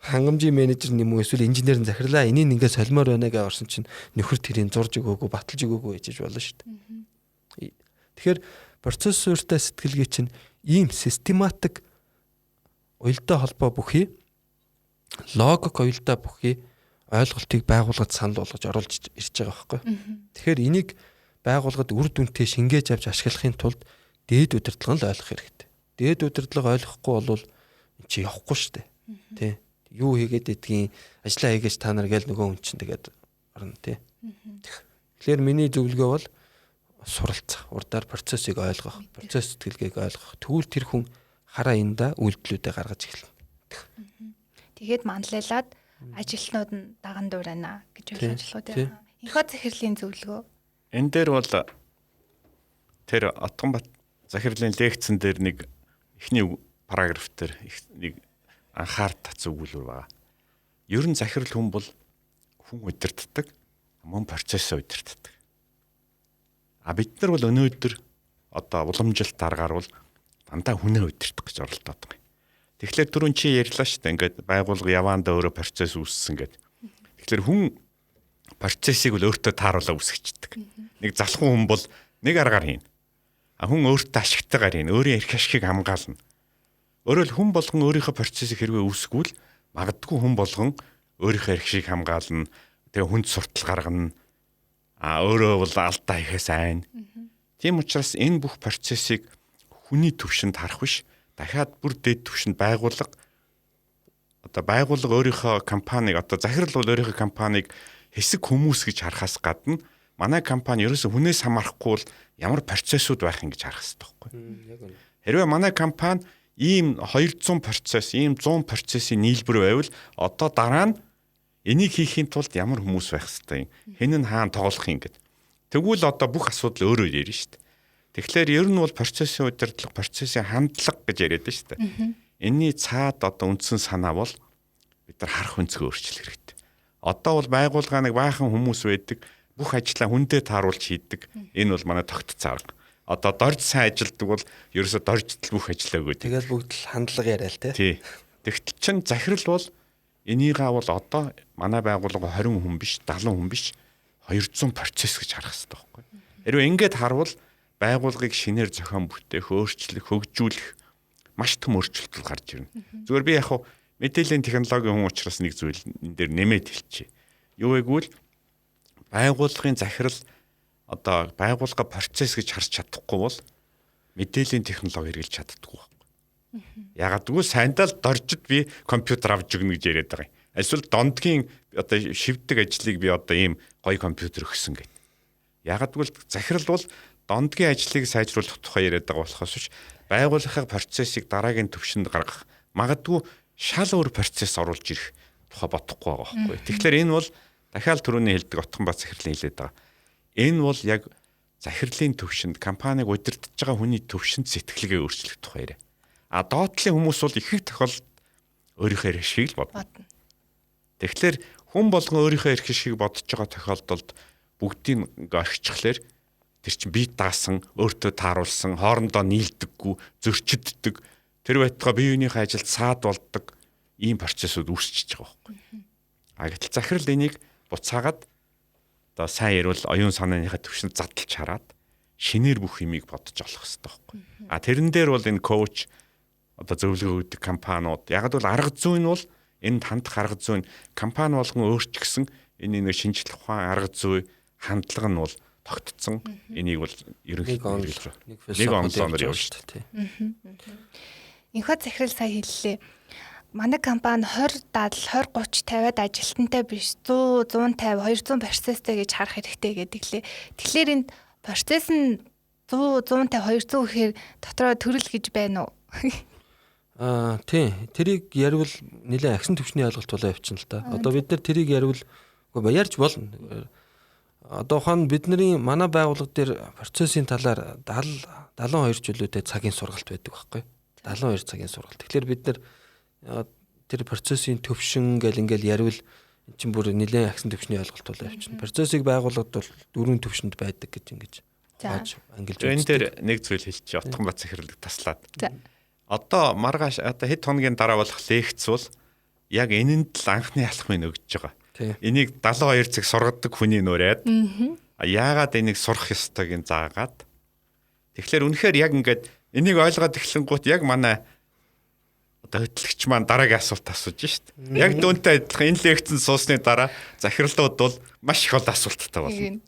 Хангамжийн менежер нэм үү эсвэл инженер нь захирлаа энийг ингээд солимоор байна гэж орсон чинь нөхөр тэрийг зурж өгөөгүй баталж өгөөгүй байж болно шүү дээ. Тэгэхээр процессортой сэтгэлгээ чинь ийм систематик уялдаа холбоо бүхий логик уялдаа бүхий ойлголтыг байгууллагад санал болгож оруулж ирж байгаа байхгүй. Тэгэхээр энийг байгууллагад үр дүнтэй шингээж авч ашиглахын тулд дээд удирдлага нь ойлгох хэрэгтэй. Дээд удирдлага ойлгохгүй бол энэ чи явахгүй шүү дээ. Тэ. Юу хийгээд идгийн ажиллаа хийгээч та нар гээл нөгөө хүн чинь тэгээд орно тий. Тэгэхээр миний зөвлөгөө бол суралцах, урдаар процессыг ойлгох, процесс сэтгэлгээг ойлгох. Тэгвэл тэр хүн хараа энда үйлдэлүүдээ гаргаж эхэлнэ. Тэгээд манлайлаад ажилтнууд нь даган дуурайна гэж ойлгож байна. Энэхүү захирлын зөвлөгөө. Энэ дээр бол тэр Отгонбат захирлын лекцэн дээр нэг эхний параграф дээр нэг анхаар татсан өгүүлбэр байгаа. Ер нь захирал хүн бол хүн удирддаг, мөн процессыг удирддаг. Бид нар бол өнөөдөр одоо уламжилт аргаар бол дандаа хүнээ удирдах гэж оролдоод байгаа. Тэгэхээр түрүүн чи ярьлаа шүү дээ. Ингээд байгууллага яваандаа өөрөө процесс үүссэн гэдэг. Тэгэхээр хүн процессыг бол өөртөө тааруулаа үүсгэждэг. Нэг залхуу хүн бол нэг аргаар хийнэ. Хүн өөртөө ашигтайгаар хийнэ. Өөрийн эрх ашигыг хамгаална. Өөрөөр хүн болгон өөрийнхөө процессыг хэрвээ үүсгвэл магадгүй хүн болгон өөрийнхөө эрх ашигыг хамгаална. Тэгээ хүнд суртал гаргана. Өөрөө бол алдаа хийхээс айна. Тийм учраас энэ бүх процессыг хүний төвшөнд харах биш. Дахиад бүр дээд түвшинд байгууллага өөрийнхөө компанийг одоо захирал бол өөрийнхөө компанийг хэсэг хүмүүс гэж харахаас гадна манай компани ерөөсөө хүнээс хамаарахгүй бол ямар процессууд байх юм гэж харах хэрэгтэй байхгүй. Хэрвээ манай компани ийм 200 процесс, ийм 100 процессын нийлбэр байвал одоо дараа нь энийг хийхин тулд ямар хүмүүс байх хэрэгтэй юм. Хэн нь хаана тоглох юм гэд. Тэгвэл одоо бүх асуудал өөрөө ярина шүү дээ. Тэгэхээр ер нь бол процессын удирдлага, процессын хандлага гэж яриад байна шүү дээ. Энийний цаад одоо үндсэн санаа бол бид нар харах өнцгөө өөрчлөх хэрэгтэй. Одоо бол байгууллага нэг баахан хүмүүс байдаг, бүх ажлаа хүндээ тааруулж хийдэг. Энэ бол манай тогтцсон арга. одоо дорж сайн ажилдаг бол ерөөсө доржтол бүх ажиллаа өгөөд. Тэгэл бүгд л хандлага яриа л тий. Тэгтэл чин захирал бол энийгээ бол одоо манай байгууллага 20 хүн биш, 70 хүн биш, 200 процесс гэж харах хэрэгтэй байхгүй. Хэрвээ ингэж харвал байгууллагыг шинээр зохион бүтээх, өөрчлөх, хөгжүүлэх маш том өөрчлөлт гарч ирнэ. Зүгээр би яг мэдээллийн технологийн хүн учраас нэг зүйл энэ дээр нэмээд хэлчихье. Юу гэвэл байгууллагын захирал одоо байгууллага процесс гэж харж чадахгүй бол мэдээллийн технологи хэрэгжилж чаддаггүй байхгүй. Ягаад гэвэл сайндаа л доржид би компьютер авч өгнө гэж яриад байгаа юм. Эсвэл дондгийн одоо шивдэг ажлыг би одоо ийм гоё компьютер өгсөн гэдэг. Ягаад гэвэл захирал бол дондгийн ажлыг сайжруулах тухай яриад байгаа болохоос биш байгууллагын процессыг дараагийн түвшинд гаргах магадгүй шал өөр процесс оруулж ирэх тухай бодохгүй байгаа байхгүй. Тэгэхээр энэ бол дахиад түрүүний хэлдэг Отгонбат захирлын хэлээд байгаа. Энэ бол яг захирлын түвшинд компаниг удирдах байгаа хүний түвшинд сэтгэлгээ өөрчлөх тухай яриа. Доотлын хүмүүс бол их тохиолдолд өөрийнхөө эрх шиг л бодно. Тэгэхээр хүн болгон өөрийнхөө эрх шиг бодож байгаа тохиолдолд бүгдийг орхичихлаар тэр чинь бие даасан, өөртөө тааруулсан, хоорондоо нийлдэггүй, зөрчиддэг, тэр байтугай бие биенийхээ ажилд саад болдог ийм процессууд үүсчихэж байгаа байхгүй. Гэтэл захирал энийг буцаагаад одоо сайн ярил оюун санааныхаа төвшөнд задлж хараад шинээр бүх юмыг бодож олох хэрэгтэй байхгүй. Тэрэн дээр бол энэ коуч одоо зөвлөгөө өгдөг компаниуд яг л арга зүй нь бол энд хандах арга зүй нь компани болгон өөрчлөсөн энэ нэг шинжлэх ухаан арга зүй хандлага нь бол тогтцсон. Энийг бол ерөнхийдөө нэг онцлогоор явж шүү дээ. Энхбат захирал сая хэллээ. Манай компани 20 70 20 30 50-аад ажилтнтай биш 100 150 200 процесстэй гэж харах хэрэгтэй гэдэг лээ. Тэгэхээр энэ процесс нь 100 150 200 гэхээр дотроо төрөл гэж байна уу? Тийм. Тэрийг ярил нэлээд агсан төвчний ойлголт болоо явчихна л та. Одоо бид нар тэрийг ярил ярьж болно. Одоо ухаан бидний манай байгууллага дээр процессын талаар 72 жилүүтэй цагийн сургалт байдаг байхгүй. 72 цагийн сургалт. Тэгэхээр бид нар тэр процессын төвшин гэл ингээл ярил эн чинь бүр нэлээд агсан төвчний ойлголт болоо явчихна. Процессыг байгууллагад бол дөрвөн төвшөнд байдаг гэж ингэж ангилж байна. Энэ дээр нэг зүйл хэлчих. Отгонбат захирлыг таслаад. Одоо маргааш одоо хэд хоногийн дараа болох лекц бол яг энэнд л анхны алхмыг өгж байгаа. Энийг 72 цаг сургадаг хүний нүрээд яагаад энийг сурах ёстойг заагаад тэгэхээр үнэхээр яг ингээд энийг ойлгоод эхлэнгуут яг манай одоо хөтлөгч маань дараагийн асуулт асууж шít. Яг дүүнтэй адилхан энэ лекцэн суусны дараа захиралууд бол маш их олон асуулттай болно.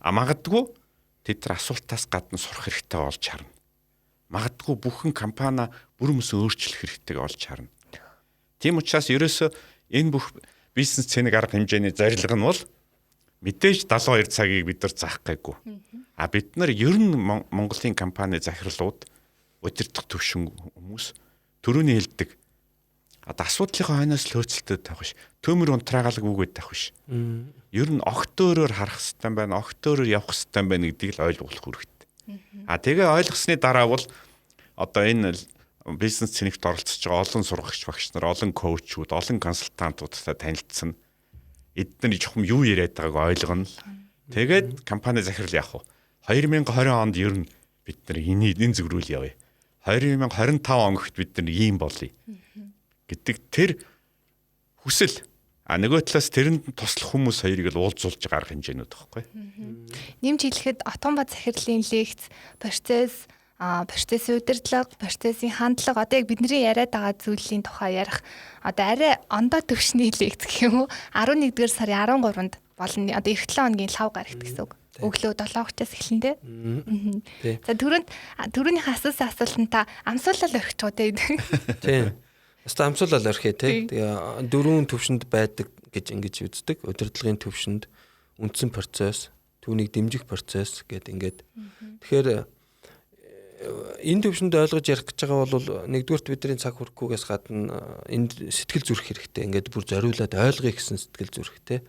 Магадгүй тэд нар асуултаас гадна сурах хэрэгтэй болж харна. Магадгүй бүхэн компани бүрмөс өөрчлөх хэрэгтэйг олж харна. Тийм учраас ерөөсөө энэ бүх бизнес цэнийг арга хэмжээний зорилго нь бол мэдээж 72 цагийг бид нар заах гээгүй. Бид нар ер нь Монголын компани захирлууд удирдах төвшин хүмүүс төрөний хэлдэг. Асуудлынхаа хойноос л хөөцөлтөд тавих биш. Төмөр унтраагаалг үгээд тавих биш. Ер нь огтөөрөөр харах хэрэгтэй байна, огтөөрөөр явах хэрэгтэй байна гэдгийг л ойлгох хэрэгтэй. Тэгээ ойлгосны дараа бол одоо энэ бизнес цэнэгт оролцож байгаа олон сургагч багш нар, олон коучуд, олон консалтантуудтай танилцсан. Эдгээр жоохон юу яриад байгааг ойлгоно. Тэгээд компани захирал яах вэ? 2020 онд ер нь бид нар энэ зөврүүл явъя. 2025 онгт бид нар ийм болъё гэдэг тэр хүсэл. Нөгөө талаас тэрэнд туслах хүмүүс хоёрыг л уулзуулж байгаа арга хэмжээнүүд байхгүй. Нэмж хэлэхэд Отгонбат захирлын лекц, процесс, процессын удирдлага, процессын хандлага одоо яг бидний яриад байгаа зүйлийн тухай ярих одоо арай ондоо төвшний лекц гэх юм уу 11-р сарын 13-нд болон одоо эх 7 хоногийн лав гарагт гэсэн үг. Өглөө 7:30-аас эхлэн дээ. За түрүүнийхээ асуултанд амсуулал орхиж байгаа дээ. Тийм. Хаста амсуулал орхие тий. Тэгээ дөрвөн төвшөнд байдаг гэж ингэж үздэг. Удирдлагын төвшөнд үндсэн процесс, түүнийг дэмжих процесс гэдэг ингээд. Тэгэхээр энэ төвшөнд ойлгож ярих гэж байгаа бол нэгдүгürt бидний цаг хүрэхгүйгээс гадна энд сэтгэл зүрх хэрэгтэй. Ингээд бүр зориулаад ойлгоё гэсэн сэтгэл зүрхтэй.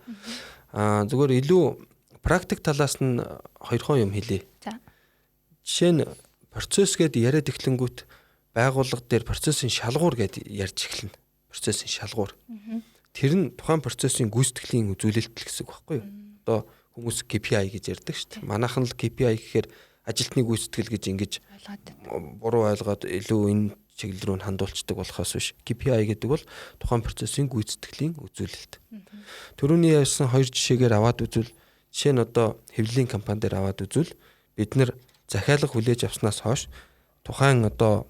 Зүгээр илүү практик талаас нь хоёрхон юм хэлье. Жишээ нь процесс гэдэг яриад эхлэнгүүт байгууллага дээр процессын шалгуур гэдээ ярьж эхэлнэ. Процессын шалгуур. Тэр нь тухайн процессын гүйцэтгэлийн үзүүлэлт гэсэн үг байхгүй юу? Одоо хүмүүс KPI гэж ярьдаг шүү дээ. Манайхан л KPI гэхээр ажилтны гүйцэтгэл гэж ингэж буруу ойлгоод илүү энэ чиглэл рүү хандуулцдаг болохоос биш. KPI гэдэг бол тухайн процессын гүйцэтгэлийн үзүүлэлт. Төрөний ярьсан хоёр жишээгээр аваад үзвэл жишээ нь одоо хэвлэлийн компани дээр аваад үзвэл бид нэр захиалга хүлээж авснаас хойш тухайн одоо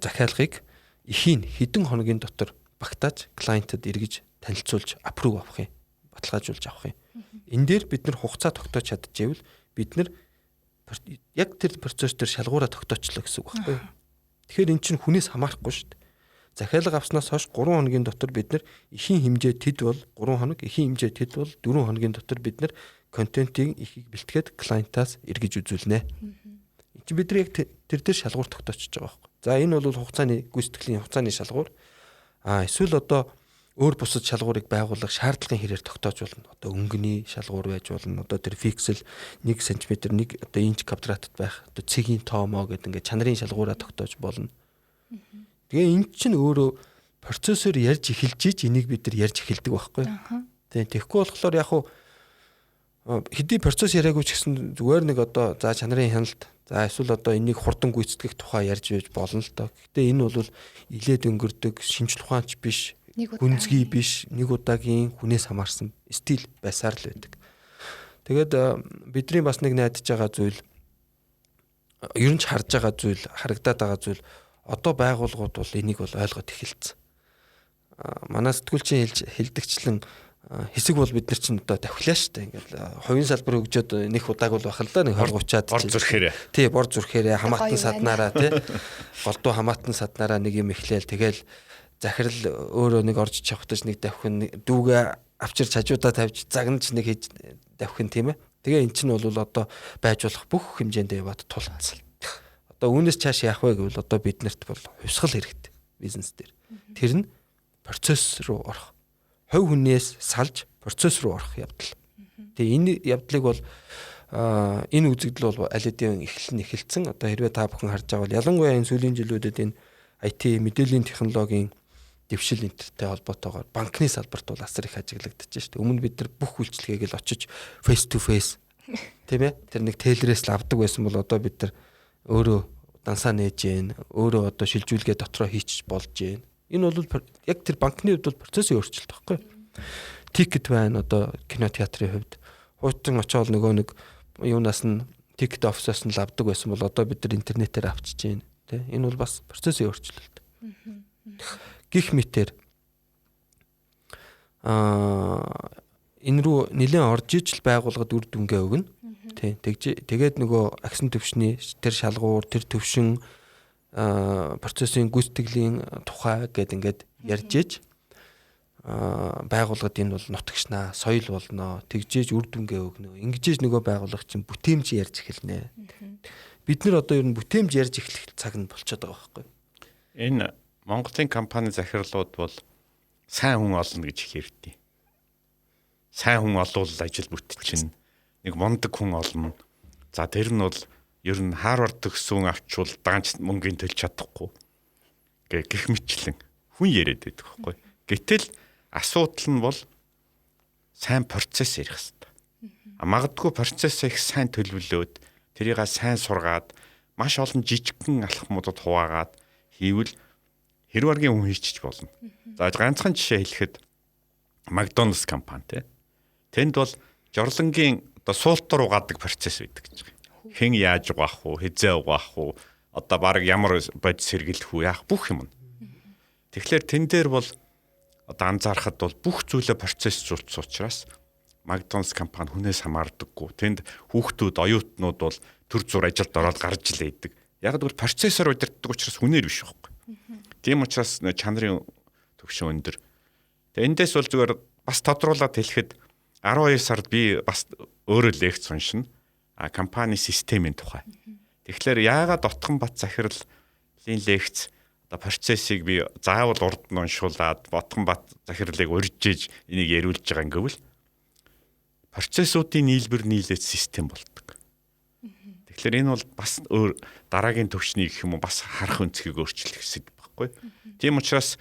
захиалгыг эхийн хэдэн хоногийн дотор багтааж клиентэд эргэж танилцуулж аппрув авах юм, баталгаажуулж авах юм. Энэ дээр бид нар хугацаа тогтоож чадчихвэл бид нар яг тэр процесс дээр шалгуураа тогтоочлоо гэсэн үг байхгүй юу? Тэгэхээр эн чинь хүнээс хамаарахгүй шүү дээ. Захиалга авснаас хойш 3 хоногийн дотор бид нар эхийн хэмжээ тэд бол 3 хоног, эхийн хэмжээ тэд бол 4 хоногийн дотор бид нар контентын ихийг бэлтгээд клиентаас эргэж үзүүлнэ. Энд чинь бид нар яг тэр дээр шалгуур тогтоочж байгаа байхгүй. За энэ бол хугацааны гүйцэтгэлийн хугацааны шалгуур. Эсвэл одоо өөр бусад шалгуурыг байгуулах шаардлагын хэрээр тогтоож болно. Одоо өнгөний шалгуур байж болно. Одоо тэр пиксел 1 см 1 одоо инч квадратд байх. Одоо цэгийн тоомоо гэдэг ингээд чанарын шалгуураа тогтоож болно. Тэгээ эн чинь өөрөө процессор ярьж эхэлж иж энийг бид нар ярьж эхэлдэг байхгүй. Тэгэхгүй болохоор яг хуу хэдий процесс яриаггүй ч гэсэн зүгээр нэг одоо за чанарын хяналт за эсвэл одоо энийг хурдан гүйцэтгэх тухай ярьж байж болно л доо. Гэхдээ энэ бол илээд өнгөрдөг шинжлэх ухаанч биш. Гүнзгий биш, нэг удаагийн хүнээс хамаарсан стил байсаар л байдаг. Тэгээд бидний бас нэг найдаж байгаа зүйл ер нь ч харж байгаа зүйл, харагдаад байгаа зүйл одоо байгууллагууд бол энийг бол ойлгоод эхэлсэн. Манай сэтгүүлчийн хэлдэгчлэн хэсэг бол бид нар чинь одоо давхилаа штэ ингээд хувийн салбар хөгжөөд нэг удааг бол бахал да нэг 20-30-аад бор зүрхээрээ. Тий, бор зүрхээрээ хамаатан саднараа тий. Голдуу хамаатан саднараа нэг юм эхлээл тэгэл захирал өөрөө нэг орж чавхтаж нэг давхин дүүгээ авчирч хажуудаа тавьж загнаж нэг хийж давхин тийм ээ. Тэгээ эн чинь бол одоо байж болох бүх хэмжээндээ яваад тулцсан. Одоо үүнээс цааш яах вэ гэвэл одоо биднэрт бол хувьсгал хэрэгтэй бизнес дээр. Тэр нь процесс руу орох. Хувь хүнээс салж процесс руу орох явдал. Тэгээ энэ явдлыг бол энэ үзэгдэл бол аль хэдийн эхэлсэн. Одоо хэрвээ та бүхэн харж байгаа бол ялангуяа энэ сүүлийн жилүүдэд энэ IT мэдээллийн технологийн дэвшил интернеттэй холбоотойгоор банкны салбарт бол асар их ажиглагдаж шүү дээ. Өмнө бид нар бүх үйлчилгээг л очиж face to face тийм ээ тэр нэг тейлрээс л авдаг байсан бол одоо бид нар өөрөө дансаа нээж гэн өөрөө одоо шилжүүлгээ дотроо хийчих болж гэн. Энэ бол яг тэр банкны хувьд бол процессын өөрчлөлт байхгүй. Тикет байна одоо кино театрын хувьд хуучин очоод нөгөө нэг юунаас нь тикет офисоос нь л авдаг байсан бол одоо бид нар интернетээр авчиж гэн. Тэ энэ бол бас процессын өөрчлөлт. Гэх мэтэр энэ рүү нэлээд орж ижил байгууллагад үр дүнгээ өгнө. Тий. Тэгээд нөгөө агсан төвшний тэр шалгуур, тэр төвшин процессын гүйцэтгэлийн тухай гэд ингээд ярьж иж байгууллагад энэ бол нутагшнаа, соёл болно, тэгжээж үр дүнгээ өгнө. Ингэжээж нөгөө байгууллага чинь бүтээмж ярьж эхэлнэ. Бид нар одоо ер нь бүтээмж ярьж эхлэх цаг нь болчиход байгаа байхгүй. Энэ Монголын компани захирлууд бол сайн хүн олно гэж хэрдээ. Сайн хүн олвол ажил бүтчихнэ. Нэг мундаг хүн олно. За тэр нь бол ер нь Харвард төгссөн авчвал даанч мөнгөний төлж чадахгүй. Гэх мэтлэн хүн яриад байдаг байхгүй. Гэтэл асуудал нь бол сайн процесс ярих хэрэгтэй. Магадгүй процессыг сайн төлөвлөөд тэрийг сайн сургаад маш олон жижигхэн алхмуудад хуваагаад хийвэл хэрвэргийн хүн хийчих болно. За ганцхан жишээ хэлэхэд Макдоналдс компани те. Тэнд бол жорлонгийн одоо суултар угаадаг процесс байдаг гэж байна. Хэн яаж угаах уу, хизээ угаах уу, одоо баг ямар бодис сэргийлэх үү яах бүх юм. Тэгэхээр тэн дээр бол одоо анзаарахад бол бүх зүйлээ процессжуулсан учраас Макдоналдс компани хүнээс хамаардаггүй. Тэнд хүүхдүүд, оюутнууд бол төр зур ажилд ороод гарч л байдаг. Яг л процессор удирддаг учраас хүнээр биш байхгүй. Тийм учраас чанарын төвшин өндөр. Тэгээ эндээс бол зүгээр бас тодруулаад хэлэхэд 12 сард би бас өөрөө лекц уншина. Компани системийн тухай. Тэгэхээр яагаад Отгонбат захирлын лекц одоо процессийг би заавал урд нь уншуулад Отгонбат захирлыг урьж иж энийг яриулж байгаа гэвэл процессуудын нийлбэр нийлээд систем болдог. Тэгэхээр энэ бол бас өөр дараагийн төвчний гэх юм уу бас харах өнцгийг өөрчлөх хэсэг байхгүй. Тийм учраас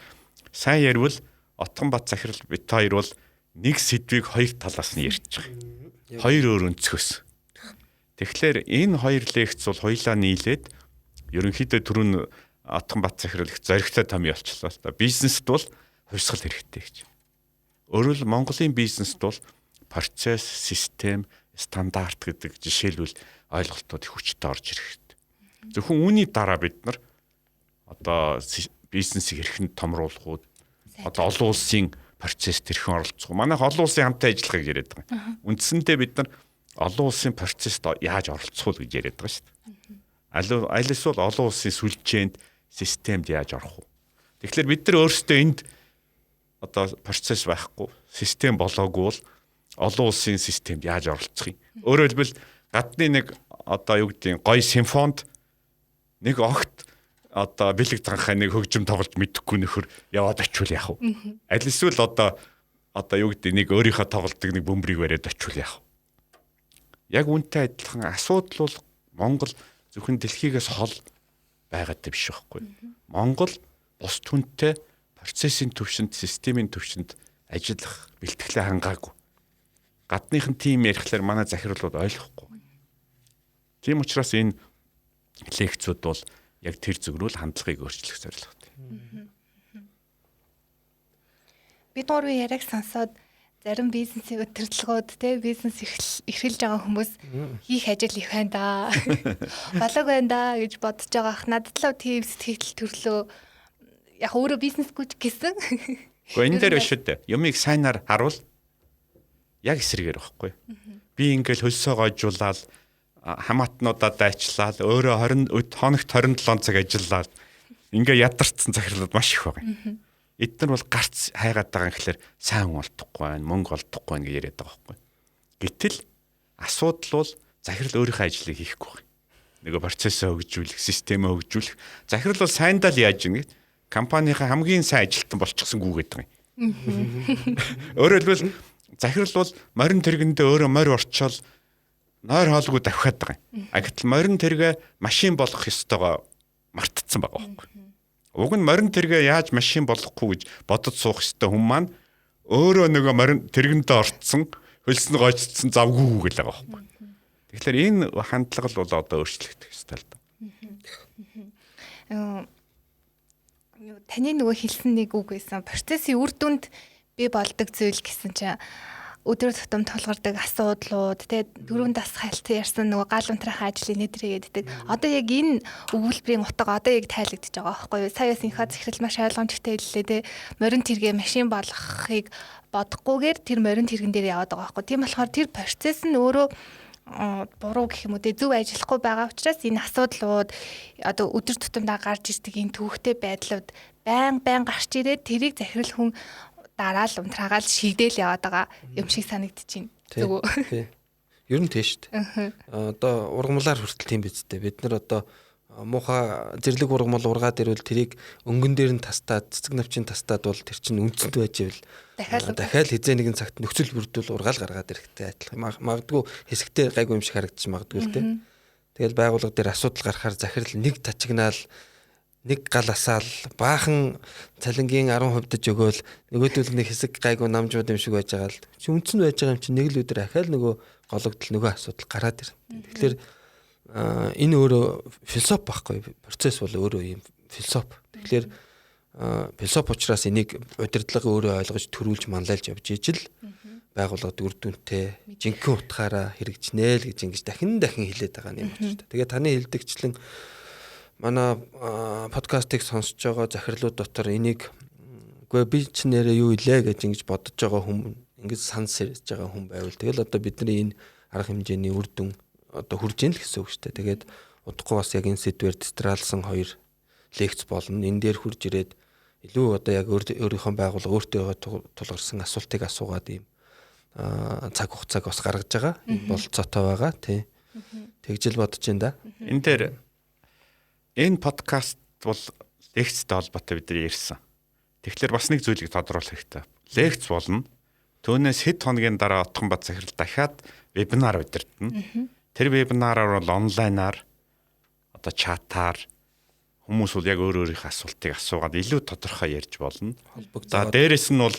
сайн ярил Отгонбат захирал бит хоёр бол нэг сэдвийг хоёр талаас нь ярьж байгаа. Хоёр өөр өнцгөөс. Тэгэхээр энэ хоёр лекц бол хоёлаа нийлээд ерөнхийдөө түрүүн Отгонбат захирал их зоригтой том явуулчихлаа л та. Бизнест бол хувьсгал хэрэгтэй гэж. Өөрөөр Монголын бизнест бол процесс, систем, стандарт гэдэг жишээлбэл ойлголтууд их хүчтэй орж ирэх хэрэгтэй. Зөвхөн үүний дараа бид нар одоо бизнесийг хэрхэн томруулах уу, одоо олон улсын процесст хэрхэн оролцох уу. Манайх олон улсын хамтаа ажиллахыг яриад байгаа. Үндсэндээ бид нар олон улсын процесст яаж оролцох уу гэж яриад байгаа шүү дээ. Аль эсвэл олон улсын сүлжээнд, системд яаж орох уу. Тэгэхээр бид нар өөрсдөө энд одоо процесс байхгүй, систем болоогүй бол олон улсын системд яаж оролцох юм. Өөрөөр хэлбэл гадны нэг одоо юу гэдэг гоё симфонд нэг огт одоо бэлэг цанхаа нэг хөгжим тоглож мэдэхгүй нөхөр яваад очивол яах вэ? Аль эсвэл одоо юу гэдэг нэг өөрийнхөө тоглолтыг нэг бөмбөрийг бариад очивол яах вэ? Яг үүнтэй адилхан асуудал бол Монгол зөвхөн дэлхийгээс хол байгаад биш байхгүй. Монгол бус түнтэй процессын төвшөнд, системийн төвшөнд ажиллах бэлтгэлээ хангаагүй. Гадныхан тим ярихлаар манай захирлууд ойлгохгүй. Тийм учраас энэ лекцүүд бол яг тэр зүг рүү хандлагыг өөрчлөх зорилготой. Бид гурван яриаг сонсоод зарим бизнесийн удирдлагууд бизнес эрхэлж байгаа хүмүүс хийх ажил их байна да. Болог байна да гэж бодож байгаах. Надад л тийм сэтгэл төрлөө яг өөрөө бизнесгүй ч гэсэн. Гэхдээ энэ дээр биш үү? Юмыг сайнаар харуул. Яг эсрэгээр байхгүй. Би ингээл хөлсөө гойжуулаад хамаатнуудад дайчлаад өөрөө 20 хоногт 27 цаг ажиллаад ингээ ядарсан захирлууд маш их байгаа. Эдгээр бол гарц хайгаад байгаа юм гэхэлэр сайн хүн олдохгүй байна, мөнгө олдохгүй байна гэж яриад байгаа байхгүй. Гэтэл асуудал бол захирал өөрийнхөө ажлыг хийхгүй байна. Нөгөө процессыг хөгжүүлэх, системээ хөгжүүлэх. Захирал бол сайндаа л яаж ийн гэд компанийнхаа хамгийн сайн ажилтан болчихсон гүгээд байгаа юм. Өөрөөр хэлбэл захирал бол морин тэргэндээ өөрөө морь орчоол нойр хоолгүй давхиад байгаа юм. Гэтэл морин тэргээ машин болгох ёстойгоо мартцсан байгаа байхгүй. Уг нь морин тэргээ яаж машин болгохгүй гэж бодож суух ёстой хүн маань өөрөө нөгөө морин тэргэндээ орцсон, хөлс нь гойцсон завгүй гэл байгаа байхгүй. Тэгэхээр энэ хандлага бол одоо өөрчлөгдөх ёстой л да. Таны нөгөө хэлсэн нэг үг байсан. Процессын үр дүнд би болдог зүйл гэсэн чинь өдөр тутам тулгардаг асуудлууд дөрөв дас хайлтсан ярьсан нөгөө гал унтрахын ажлын нэдрээ гэдэг. Одоо яг энэ өгүүлбэрийн утга одоо яг тайлагдж байгаа байхгүй юу? Саяас инхаа захирал маш ойлгомжтой хэллээ морин тэргээ машин болгохыг бодохгүйгээр тэр морин тэргэн дээр яваад байгаа байхгүй. Тийм болохоор тэр процесс нь өөрөө буруу гэх юм уу зөв ажиллахгүй байгаа учраас энэ асуудлууд одоо өдөр тутамдаа гарч ирдэг энэ төвхтэй байдлууд байн гарч ирээд тэрийг захирал хүн дараал унтраагаал шийдээл яваад байгаа юм шиг санагдчихэв. Зүг үү? Ер нь тийм шүү дээ. Одоо ургамлаар хүртэл тийм биз дээ. Бид нар одоо муухай зэрлэг ургамал ургаад ирвэл тэрийг өнгөн дээр нь тастаад, цэцэг навчийн тастаад бол тэр чинь үнцэнд байж ивэл дахиад хизээ нэгэн цагт нөхцөл бүрдүүл ургаал гаргаад ирэхтэй адилхан. Магадгүй хэсэгтээ гайгүй юм шиг харагдчих магадгүй л дээ. Тэгэл байгууллага дээр асуудал гарахаар захирал нэг тачигнаал нэг гал асаал баахан цалингийн 10% дэж өгөөл нөгөөдөл нэг хэсэг гайгүй намжууд юм шиг байж байгаа л чи үндсэн байж байгаа юм чи нэг л өдөр ахаал нөгөө гологдол нөгөө асуудал гараад ирнэ. Тэгэхээр энэ өөрөө философи байхгүй. Процесс бол өөрөө юм философи. Тэгэхээр философи учраас энийг удирдлагын өөрөө ойлгож төрүүлж манлайлж явж ижил байгууллагад үр дүнтэй жинхэнэ утгаараа хэрэгжнэ л гэж ингэж дахин хэлээд байгаа юм байна. Тэгээд таны хэлдэгчлэн манай подкастыг сонсож байгаа захирлууд дотор энийг үгүй би ч нэрээ юу илээ гэж ингэж бодож байгаа хүн ингэж санс ирж байгаа хүн байвал тэгэл одоо бидний энэ арга хэмжээний үр дүн одоо хүрж ийн л гэсэн үг шүү дээ. Тэгээд удахгүй бас яг энэ сэдвээр дистралсан хоёр лекц болно. Энэ дээр хурж ирээд илүү одоо яг өөрийнхөө байгууллага өөртөө тулгарсан асуултыг асуугаад ийм цаг хугацааг бас гаргаж байгаа. Болцоотой байгаа тий. Тэгжил бодож байна да. Энэ дээр энэ подкаст бол лекцтэй холбоотой бид нар ярьсан. Тэгэхээр бас нэг зүйлийг тодруулах хэрэгтэй. Лекц болно. Түүнээс хэд хоногийн дараа Отгонбат захирал дахиад вебинар удирдана. Тэр вебинараар бол онлайнаар одоо чатаар хүмүүс бол яг өөрийнхөө асуултыг асуугаад илүү тодорхой ярьж болно. За дээрэс нь бол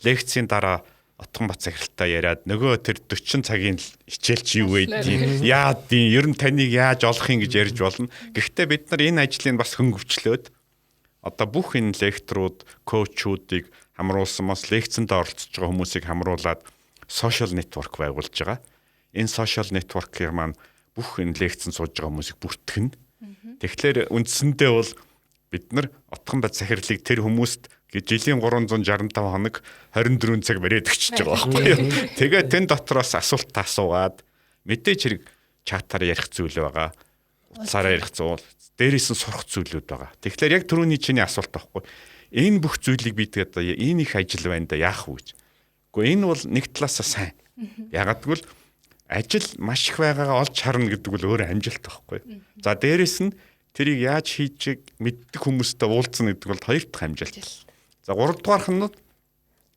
лекцийн дараа Отгонбат захиралтай яриад нөгөө тэр 40 цагийн хичээлч юу байдгийг яадیں ер нь таныг яаж олохын гэж ярьж болно. Гэхдээ бид нар энэ ажлыг бас хөнгөвчлөөд одоо бүх энэ лекторууд, коучуудыг хамруулсан бас лекцэнд оролцож байгаа хүмүүсийг хамруулад social network байгуулж байгаа. Энэ social network-ийг маань бүх энэ лекцэнд сууж байгаа хүмүүсийг бүртгэн. Тэгэхээр үндсэндээ бол бид нар Отгонбат захирлыг тэр хүмүүст жилийн 365 хоног 24 цаг бариад өгчөж байгаа байхгүй юу. Тэгээд тэн дотроос асуулт асуугаад мэдээж хэрэг чатаар ярих зүйл байгаа. Утсаараа ярих зүйл, дээрээс нь сурах зүйлүүд байгаа. Тэгэхээр яг түрүүний чиний асуулт байхгүй. Энэ бүх зүйлийг би тэгээд энэ их ажил байна да яах вэ гэж. Гэхдээ энэ бол нэг талаасаа сайн. Ягаад гэвэл ажил маш их байгаагаа олж харна гэдэг бол өөрөө амжилт байхгүй. За дээрээс нь тэрийг яаж хийж мэддэг хүмүүстэй уулзна гэдэг бол хоёр дахь амжилт. За 3 дугаарх нь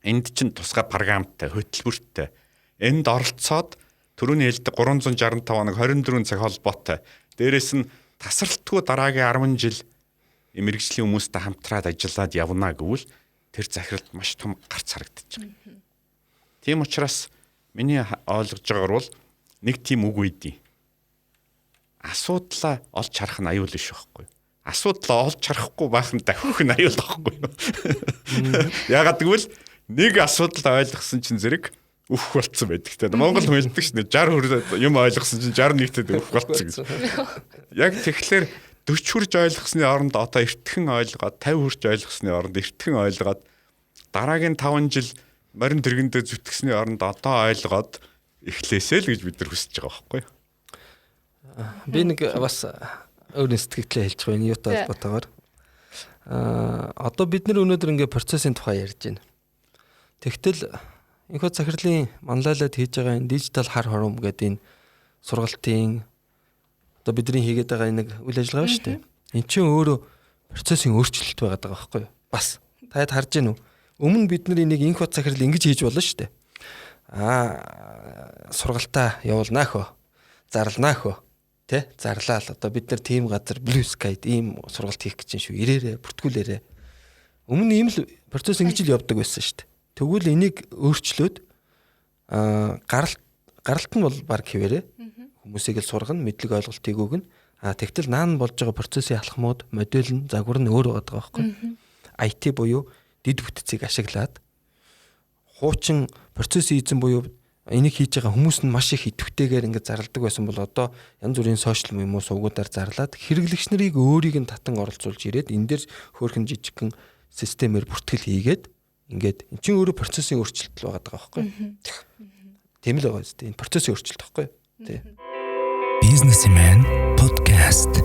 энд чинь тусгай програмтай, хөтөлбөртэй. Энд оролцоод түрүүний хэлдэг 365 хоног 24 цаг холбоотой. Дээрээс нь тасралтгүй дараагийн 10 жил мэргэжлийн хүмүүстэй хамтраад ажиллаад явна гэвэл тэр захиралд маш том гарц харагдаж байгаа. Тийм учраас миний ойлгож байгаагаар бол нэг тийм үг үйдий. Асуудлаа олж харах нь аюул биш байхгүй. Асуудлаа олж харахгүй байх нь дахих нь аюул байхгүй. Ягаад гэвэл нэг асуудал ойлгосон чинь зэрэг өөх болцсон байдаг. Тэгээд Монгол хэлдэг шнэ 60 юм ойлгосон чинь 61-т өөх болцсон гэж. Яг тэгэхээр 40 хүрж ойлгосны оронд одоо эртхэн ойлгоод 50 хүрж ойлгосны оронд эртхэн ойлгоод дараагийн 5 жил морин тэргэндээ зүтгэсний оронд одоо ойлгоод эхлэсэй л гэж бид нар хүсэж байгаа байхгүй. Би нэг бас өөрийн сэтгэлдээ хэлж байгаа энэ юутай холбоотойгоор одоо бид нар өнөөдөр ингээ процессын тухай ярьж байна. Тэгтэл энэхүү захирлын манлайлаад хийж байгаа энэ дижитал Хархорум гэдэг энэ сургалтын одоо бидний хийгээд байгаа нэг үйл ажиллагаа шүү дээ. Энд чинь өөрөө процессын өөрчлөлт байгаад байгаа байхгүй юу? Бас таад харж гин үү? Өмнө бид нар энийг энэхүү захирал ингэж хийж болно шүү дээ. Сургалтаа явуулнаа хөө. Зарлнаа хөө. Тэ зарлаа л одоо бид нар team газар Blue Sky-д ийм сургалт хийх гэж шүү. Ирээрээ, бүртгүүлээрээ. Өмнө ийм л процесс ингэж л явдаг байсан шүү дээ. Тэгвэл энийг өөрчлөөд гаралт нь бол баг хിവэрэ. Хүмүүсийг л сургана, мэдлэг ойлголтыг өгнө. Тэгтэл наан болж байгаа процессын алхмууд, модель нь, загвар нь өөр байгаа байхгүй. IT буюу дид бүтцийг ашиглаад хуучин процессын эзэн буюу энийг хийж байгаа хүмүүс нь маш их идэвхтэйгээр ингээд зарладаг байсан бол одоо янз бүрийн сошиал юм уу сувгуудаар зарлаад хэрэглэгч нарыг өөрийг нь татан оролцуулж ирээд энэ дээр хөөрхөн жижигхэн системээр бүртгэл хийгээд ингээд эн чинь өөрөө процессын өөрчлөлт л байгаа байхгүй. Тийм л байгаа зү. Энэ процессын өөрчлөлт байхгүй. Тий. Бизнесийн подкаст.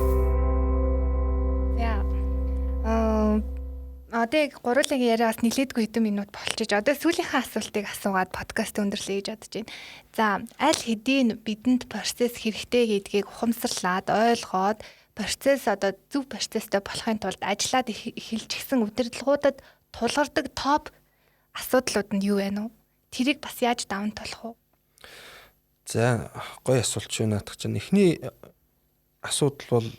Одоо гурлын яриа бас нилээдгүй хэдэн минут болчихж одоо сүүлийнхээ асуултыг асуугаад подкаст өндөрлөе гэж бодож байна. За аль хэдийн бидэнд процесс хэрэгтэй гэдгийг ухамсарлаад ойлгоод процесс одоо зөв процесстэй болохын тулд ажиллаад эхэлж гисэн удирдлагуудад тулгардаг топ асуудлууд нь юу вэ нүү? Тэрийг бас яаж даван тулах вэ? За гоё асуулт шүү наадах чинь. Эхний асуудал бол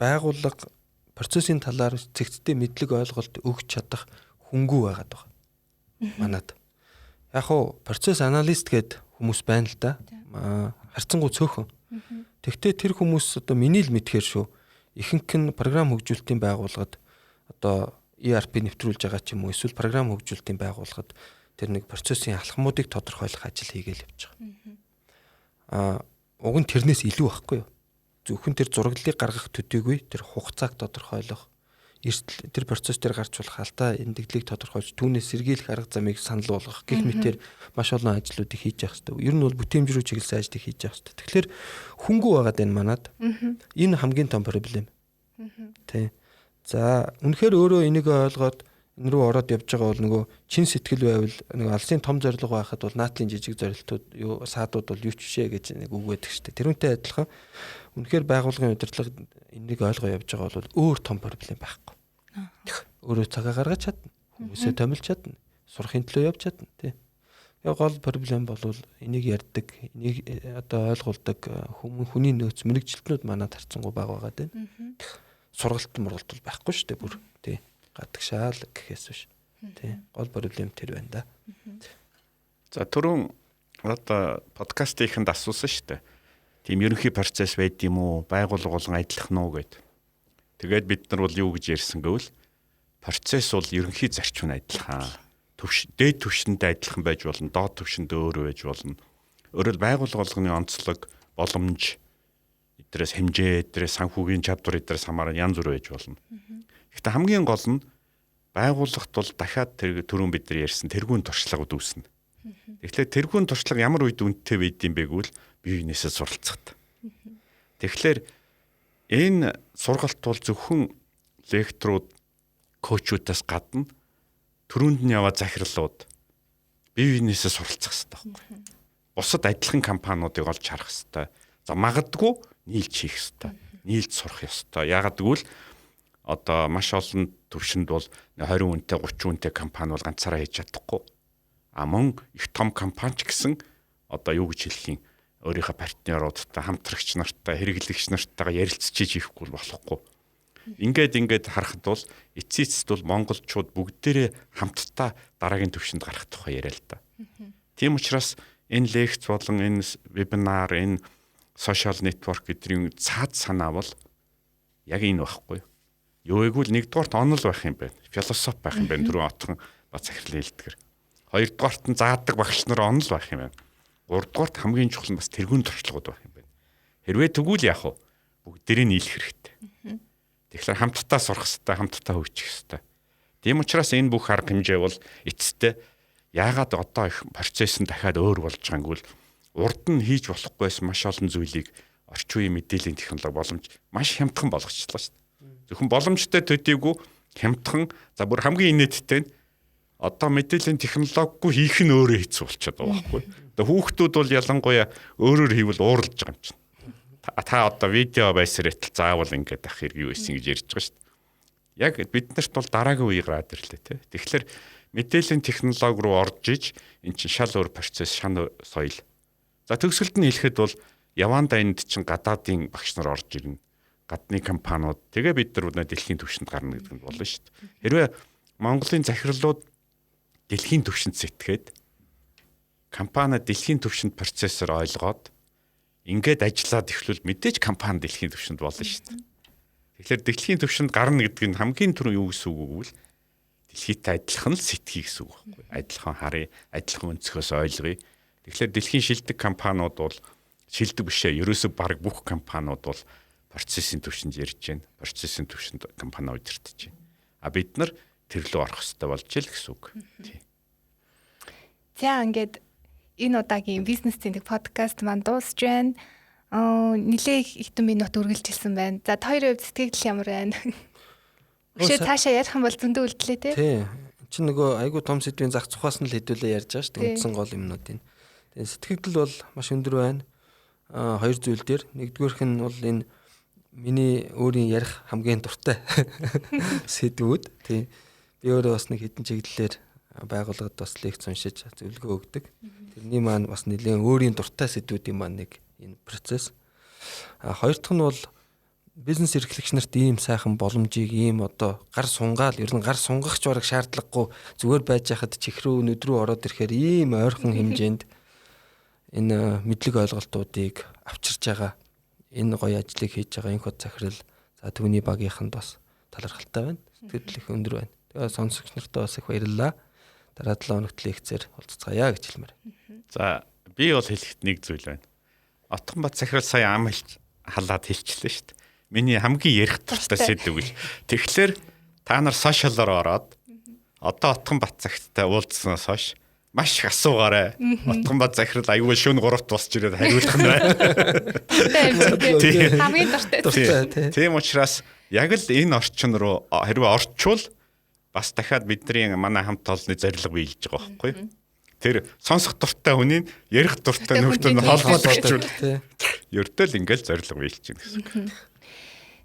байгууллага процессын талаар цэгцтэй мэдлэг ойлголт өгч чадах хөнгүү байгаад байгаа. Манад. Яг уу процесс аналист гэдэг хүмүүс байна л да. Харцангуй цөөхөн. Тэгтээ тэр хүмүүс одоо миний л мэдхээр шүү. Ихэнх нь програм хөгжүүлэлтийн байгууллагад одоо ERP нэвтрүүлж байгаа ч юм уу эсвэл програм хөгжүүлэлтийн байгууллагад тэр нэг процессын алхмуудыг тодорхойлох ажил хийгээл явж байгаа. Уг нь тэрнээс илүү байхгүй юу? Зөвхөн тэр зураглалыг гаргах төдийгүй тэр хугацааг тодорхойлох, тэр процесс дээр гарч болох алдаа эндэгдлийг тодорхойлж түүнээс сэргийлэх арга замыг санал болгох гэх мэтээр маш олон ажлуудыг хийж явах хэрэгтэй. Ер нь бол бүтээмжрүү чиглэсэн ажлыг хийж явах хэрэгтэй. Тэгэхээр хөнгүү байгаад байна манад. Энэ хамгийн том проблем. Тэ. За үнэхээр өөрөө энийг ойлгоод энэ рүү ороод явж байгаа бол нөгөө чин сэтгэл байвал нэг алсын том зорилго байхад бол наатлын жижиг зорилтууд юу саадууд бол юу ч бишээ гэж нэг үг байдаг шүү дээ. Тэрүүнтэй адилхан үнэхээр байгууллагын удирдлага энийг ойлгоо явж байгаа бол өөр том проблем байхгүй. Өөрөө цагаа гаргаж чадна. Хүмүүсээ томилж чадна. Сурахын төлөө явж чадна тий. Яг гол проблем бол энийг ярьдаг, энийг одоо ойлгуулдаг хүний нөөц мэрэгжилтнүүд манад харцангуй бага байгаад байна. Сургалт мургалт бол байхгүй шүү дээ бүр тий. Гадагшаал гэхээс биш. Тий. Гол проблем тэр байна да. За түрүүн одоо подкастынханд асуусан шүү дээ. Тийм ерөнхий процесс байд юм уу? Байгууллага болон ажиллах нь уу гэд. Тэгээд бид нар бол юу гэж ярьсан гэвэл процесс бол ерөнхий зарчим нь адилхан. Дээд түвшиндээ адилхан байж болно, доод түвшиндээ өөр байж болно. Өөрөөр байгууллага болгоны онцлог, боломж, эдрээс хэмжээ, эдрээс санхүүгийн чадвар эдрээс хамааран янз бүр байж болно. Гэхдээ хамгийн гол нь байгууллагт бол дахиад түрүүн бид нар ярьсан тэргуун туршлагууд үүснэ. Тэгэхээр тэргуун туршлага ямар үед үнэтэй байд юм бэ гэвэл бие биенээсээ суралцахад. Тэгэхээр энэ сургалт бол зөвхөн лекторууд, коучуудаас гадна түрүүнд нь яваа захирлууд бие биенээсээ суралцах хэрэгтэй байхгүй. Бусад адилхан компаниудыг олж харах хэрэгтэй. За магадгүй нийлж хийх хэрэгтэй. Нийлж сурах ёстой. Яагаад гэвэл одоо маш олон төвшөнд бол 20 үнэтэй 30 үнэтэй компани бол ганцаараа хийж чадахгүй. Мөн их том компани ч гэсэн одоо юу гэж хэлэх юм өөрийнхөө партнеруудтай, хамтрагч нартай, хэрэглэгч нартайгаа ярилцж хийхгүй болохгүй. Ингээд харахад бол эцэст бол монголчууд бүгдээрээ хамтдаа дараагийн төвшөнд гарах тухай яриа л да. Тийм учраас энэ лекц болон энэ вебинар, энэ social network гэдгийн цаад санаа бол яг энэ байхгүй. Юу гэвэл нэгдүгээрт онол байх юм байна. Философи байх юм байна. Түрүү отхон бат захирал хэлдгэр. Хоёрдугаарт нь заадаг багш нар онол байх юм байна. Гуравдугаарт хамгийн чухал нь бас тэргуун туршлагууд байх юм байна. Хэрвээ тэгвэл яах вэ? Бүгдээрээ нийлэх хэрэгтэй. Тэгэхээр хамтдаа сурах хэрэгтэй, хамтдаа хөгжих хэрэгтэй. Тийм учраас энэ бүх арга хэмжээ бол эцэстээ яагаад одоо их процесс нь дахиад өөр болж байгааг нь урд нь хийж болохгүйс маш олон зүйлийг орчин үеийн мэдээллийн технологи боломж маш хямдхан болгочихлоо шүү дээ. Зөвхөн боломжтой төдийгүй хямдхан за бүр хамгийн инээдтэй нь одоо мэдээллийн технологигүй хийх нь өөрөө хэцүү болчиход байгаа байхгүй. Одоо хүүхдүүд бол ялангуяа өөрөөр хийвэл ууралж байгаа юм чинь. Та одоо видео байсарэтл заавал ингээд ах хэрэг юу ийсэн гэж ярьж байгаа шүү дээ. Яг биднэрт бол дараагийн үе гараад ирлээ те. Тэгэхээр мэдээллийн технологи руу орж иж эн чинь шал өөр процесс, шал соёл. За төгсгөлд нь хэлэхэд бол яваандаа энд чинь гадаадын багш нар орж ирнэ. Гадны компаниуд тэгээ бид нар дэлхийн түвшинд гарна гэдэг нь болно шүү дээ. Хэрвээ Монголын захирлууд дэлхийн түвшинд сэтгээд компани дэлхийн түвшинд процессор ойлгоод ингээд ажиллаад эхлүүл мэдээж компани дэлхийн түвшинд болно шүү дээ. Тэгэхээр дэлхийн түвшинд гарна гэдэг нь хамгийн түрүү юу гэсэн үг вэ? Дэлхийтэй адилхан л сэтгэе гэсэн үг байхгүй. Адилхан харъя, адилхан өнцгөөс ойлгоё. Тэгэхээр дэлхийн шилдэг компаниуд бол шилдэг бишээ. Ерөөсөө баг бүх компаниуд бол процессын түвшинд ярьж байна. Процессын түвшинд компани удирдах байна. Бид нар тэр лөө орох хэрэгтэй болж ил гэсэн үг. Тийм. За ингээд энэ удаагийн бизнесийн подкаст маань дуусж байна. Нилээх их том минут үргэлжилсэн байна. За хоёрын хувьд сэтгэл ямар байна? Үшээ цаашаа ярих юм бол зөндөө үлдлээ тий. Тий. Чи нөгөө айгуу том сэдвийн зах цухаас нь л хэдүүлээ ярьж байгаа шүү дээ. Үндсэн гол юмнуудын. Тэгээ сэтгэл бол маш өндөр байна. Хоёр зүйл дээр. Нэгдүгээрх нь бол энэ миний өөрийн ярих хамгийн дуртай сэдвүүд тий. Би өөрөө бас нэг хэдэн чиглэлээр байгууллагад бас лекц уншиж зөвлөгөө өгдөг. Тэрний маань бас нэлээд өөрийн дуртай сэдвүүдийн маань нэг энэ процесс. Хоёр дахь нь бол бизнес эрхлэгч нарт ийм сайхан боломжийг ийм одоо гар сунгаал ер нь гар сунгахч бараг шаардлагагүй зүгээр байж хахад чихрүү нүд рүү ороод ирэхээр ийм ойрхон хэмжээнд энэ мэдлэг ойлголтуудыг авчирч байгаа энэ гоё ажлыг хийж байгаа энэ хот захирал за түүний багийнх нь бас талархалтай байна. Сэтгэл их өндөр байна. Тэгээ сонсогч нартаа бас их баярлалаа. Дараа 7 хоногт лекцээр уулзцгаая гэж хэлмээр. За би бол хэлэхэд нэг зүйл байна. Отгонбат захирал сая ам халаад хэлчихлээ шүү дээ. Миний хамгийн ярих дуртай сэдв гэж. Тэгэхээр та нар сошиалоор ороод одоо Отгонбат цагттай уулзсанаас хойш маш их асуугаарай. Отгонбат захирал аюул шөнө 3-т босч ирээд хариулах нь байна. Хамгийн дуртай. Тийм учраас яг л энэ орчин руу хэрвээ орчвол бас дахиад бидний манай хамт олонны зорилго биелж байгаа байхгүй. Тэр сонсох дуртай хүний ярих дуртай нөхдөд холбоотой. Ердөө л ингээл зорилго биелж байна гэсэн.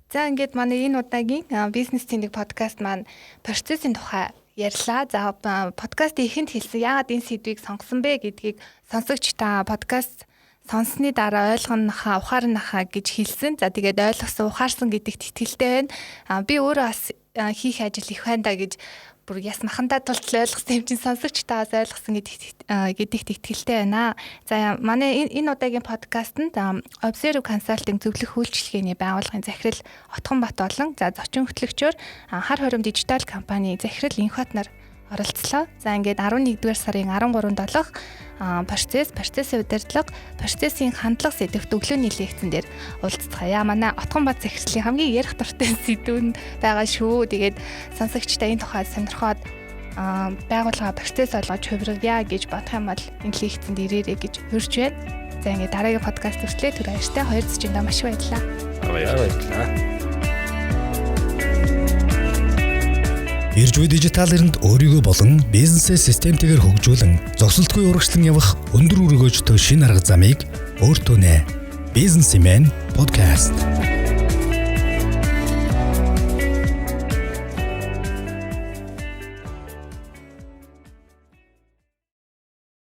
За ингээд манай энэ удаагийн бизнесийн подкаст маань процессын тухай ярьлаа. За подкастын эхэнд хэлсэн яагаад энэ сэдвийг сонгосон бэ гэдгийг сонсогч та подкаст сонссны дараа ойлгоноха, ухаарнаха гэж хэлсэн. За тэгээд ойлгосон, ухаарсан гэдэгт итгэлтэй байна. Би өөрөө бас хийх ажил их байна да гэж бүр яс махандаа тултал ойлгосон юм чинь сонсогчтоос ойлгосон гэдэгт итгэлтэй байна. За манай энэ удаагийн подкастэнд Обзерв консалтинг зөвлөх үйлчилгээний байгууллагын захирал Отгонбат болон за зочин хөтлөгчөөр Хархорум Дижитал ХХК-ийн захирал Д.Энхбат нар оролцлоо. За ингээд 11-р сарын 13-нд процесс, процессын удирдлага, процессийн хандлага сэдвт өглөөний лекцэн дээр уулзцгаая. Манай Отгонбат захирлын хамгийн ярих дуртай сэдвүүнд байгаа шүү. Тэгээд сонсогчдаа энэ тухай сонирхоод байгууллага процесс олгож хувиргая гэж бодох юм бол энэ лекцэнд ирээрэй гэж урьж байна. За ингээд дараагийн подкаст хүртлээр түр баяртай. Хоёр зүчиндээ маш их баярлалаа. Баярлалаа. Иржүү дижитал эринд өөрийгөө болон бизнесээ системтэйгээр хөгжүүлэн зогсолтгүй урагшлан явах өндөр өргөөжтэй шинэ арга замыг өөртөө нэ. Бизнесийн подкаст.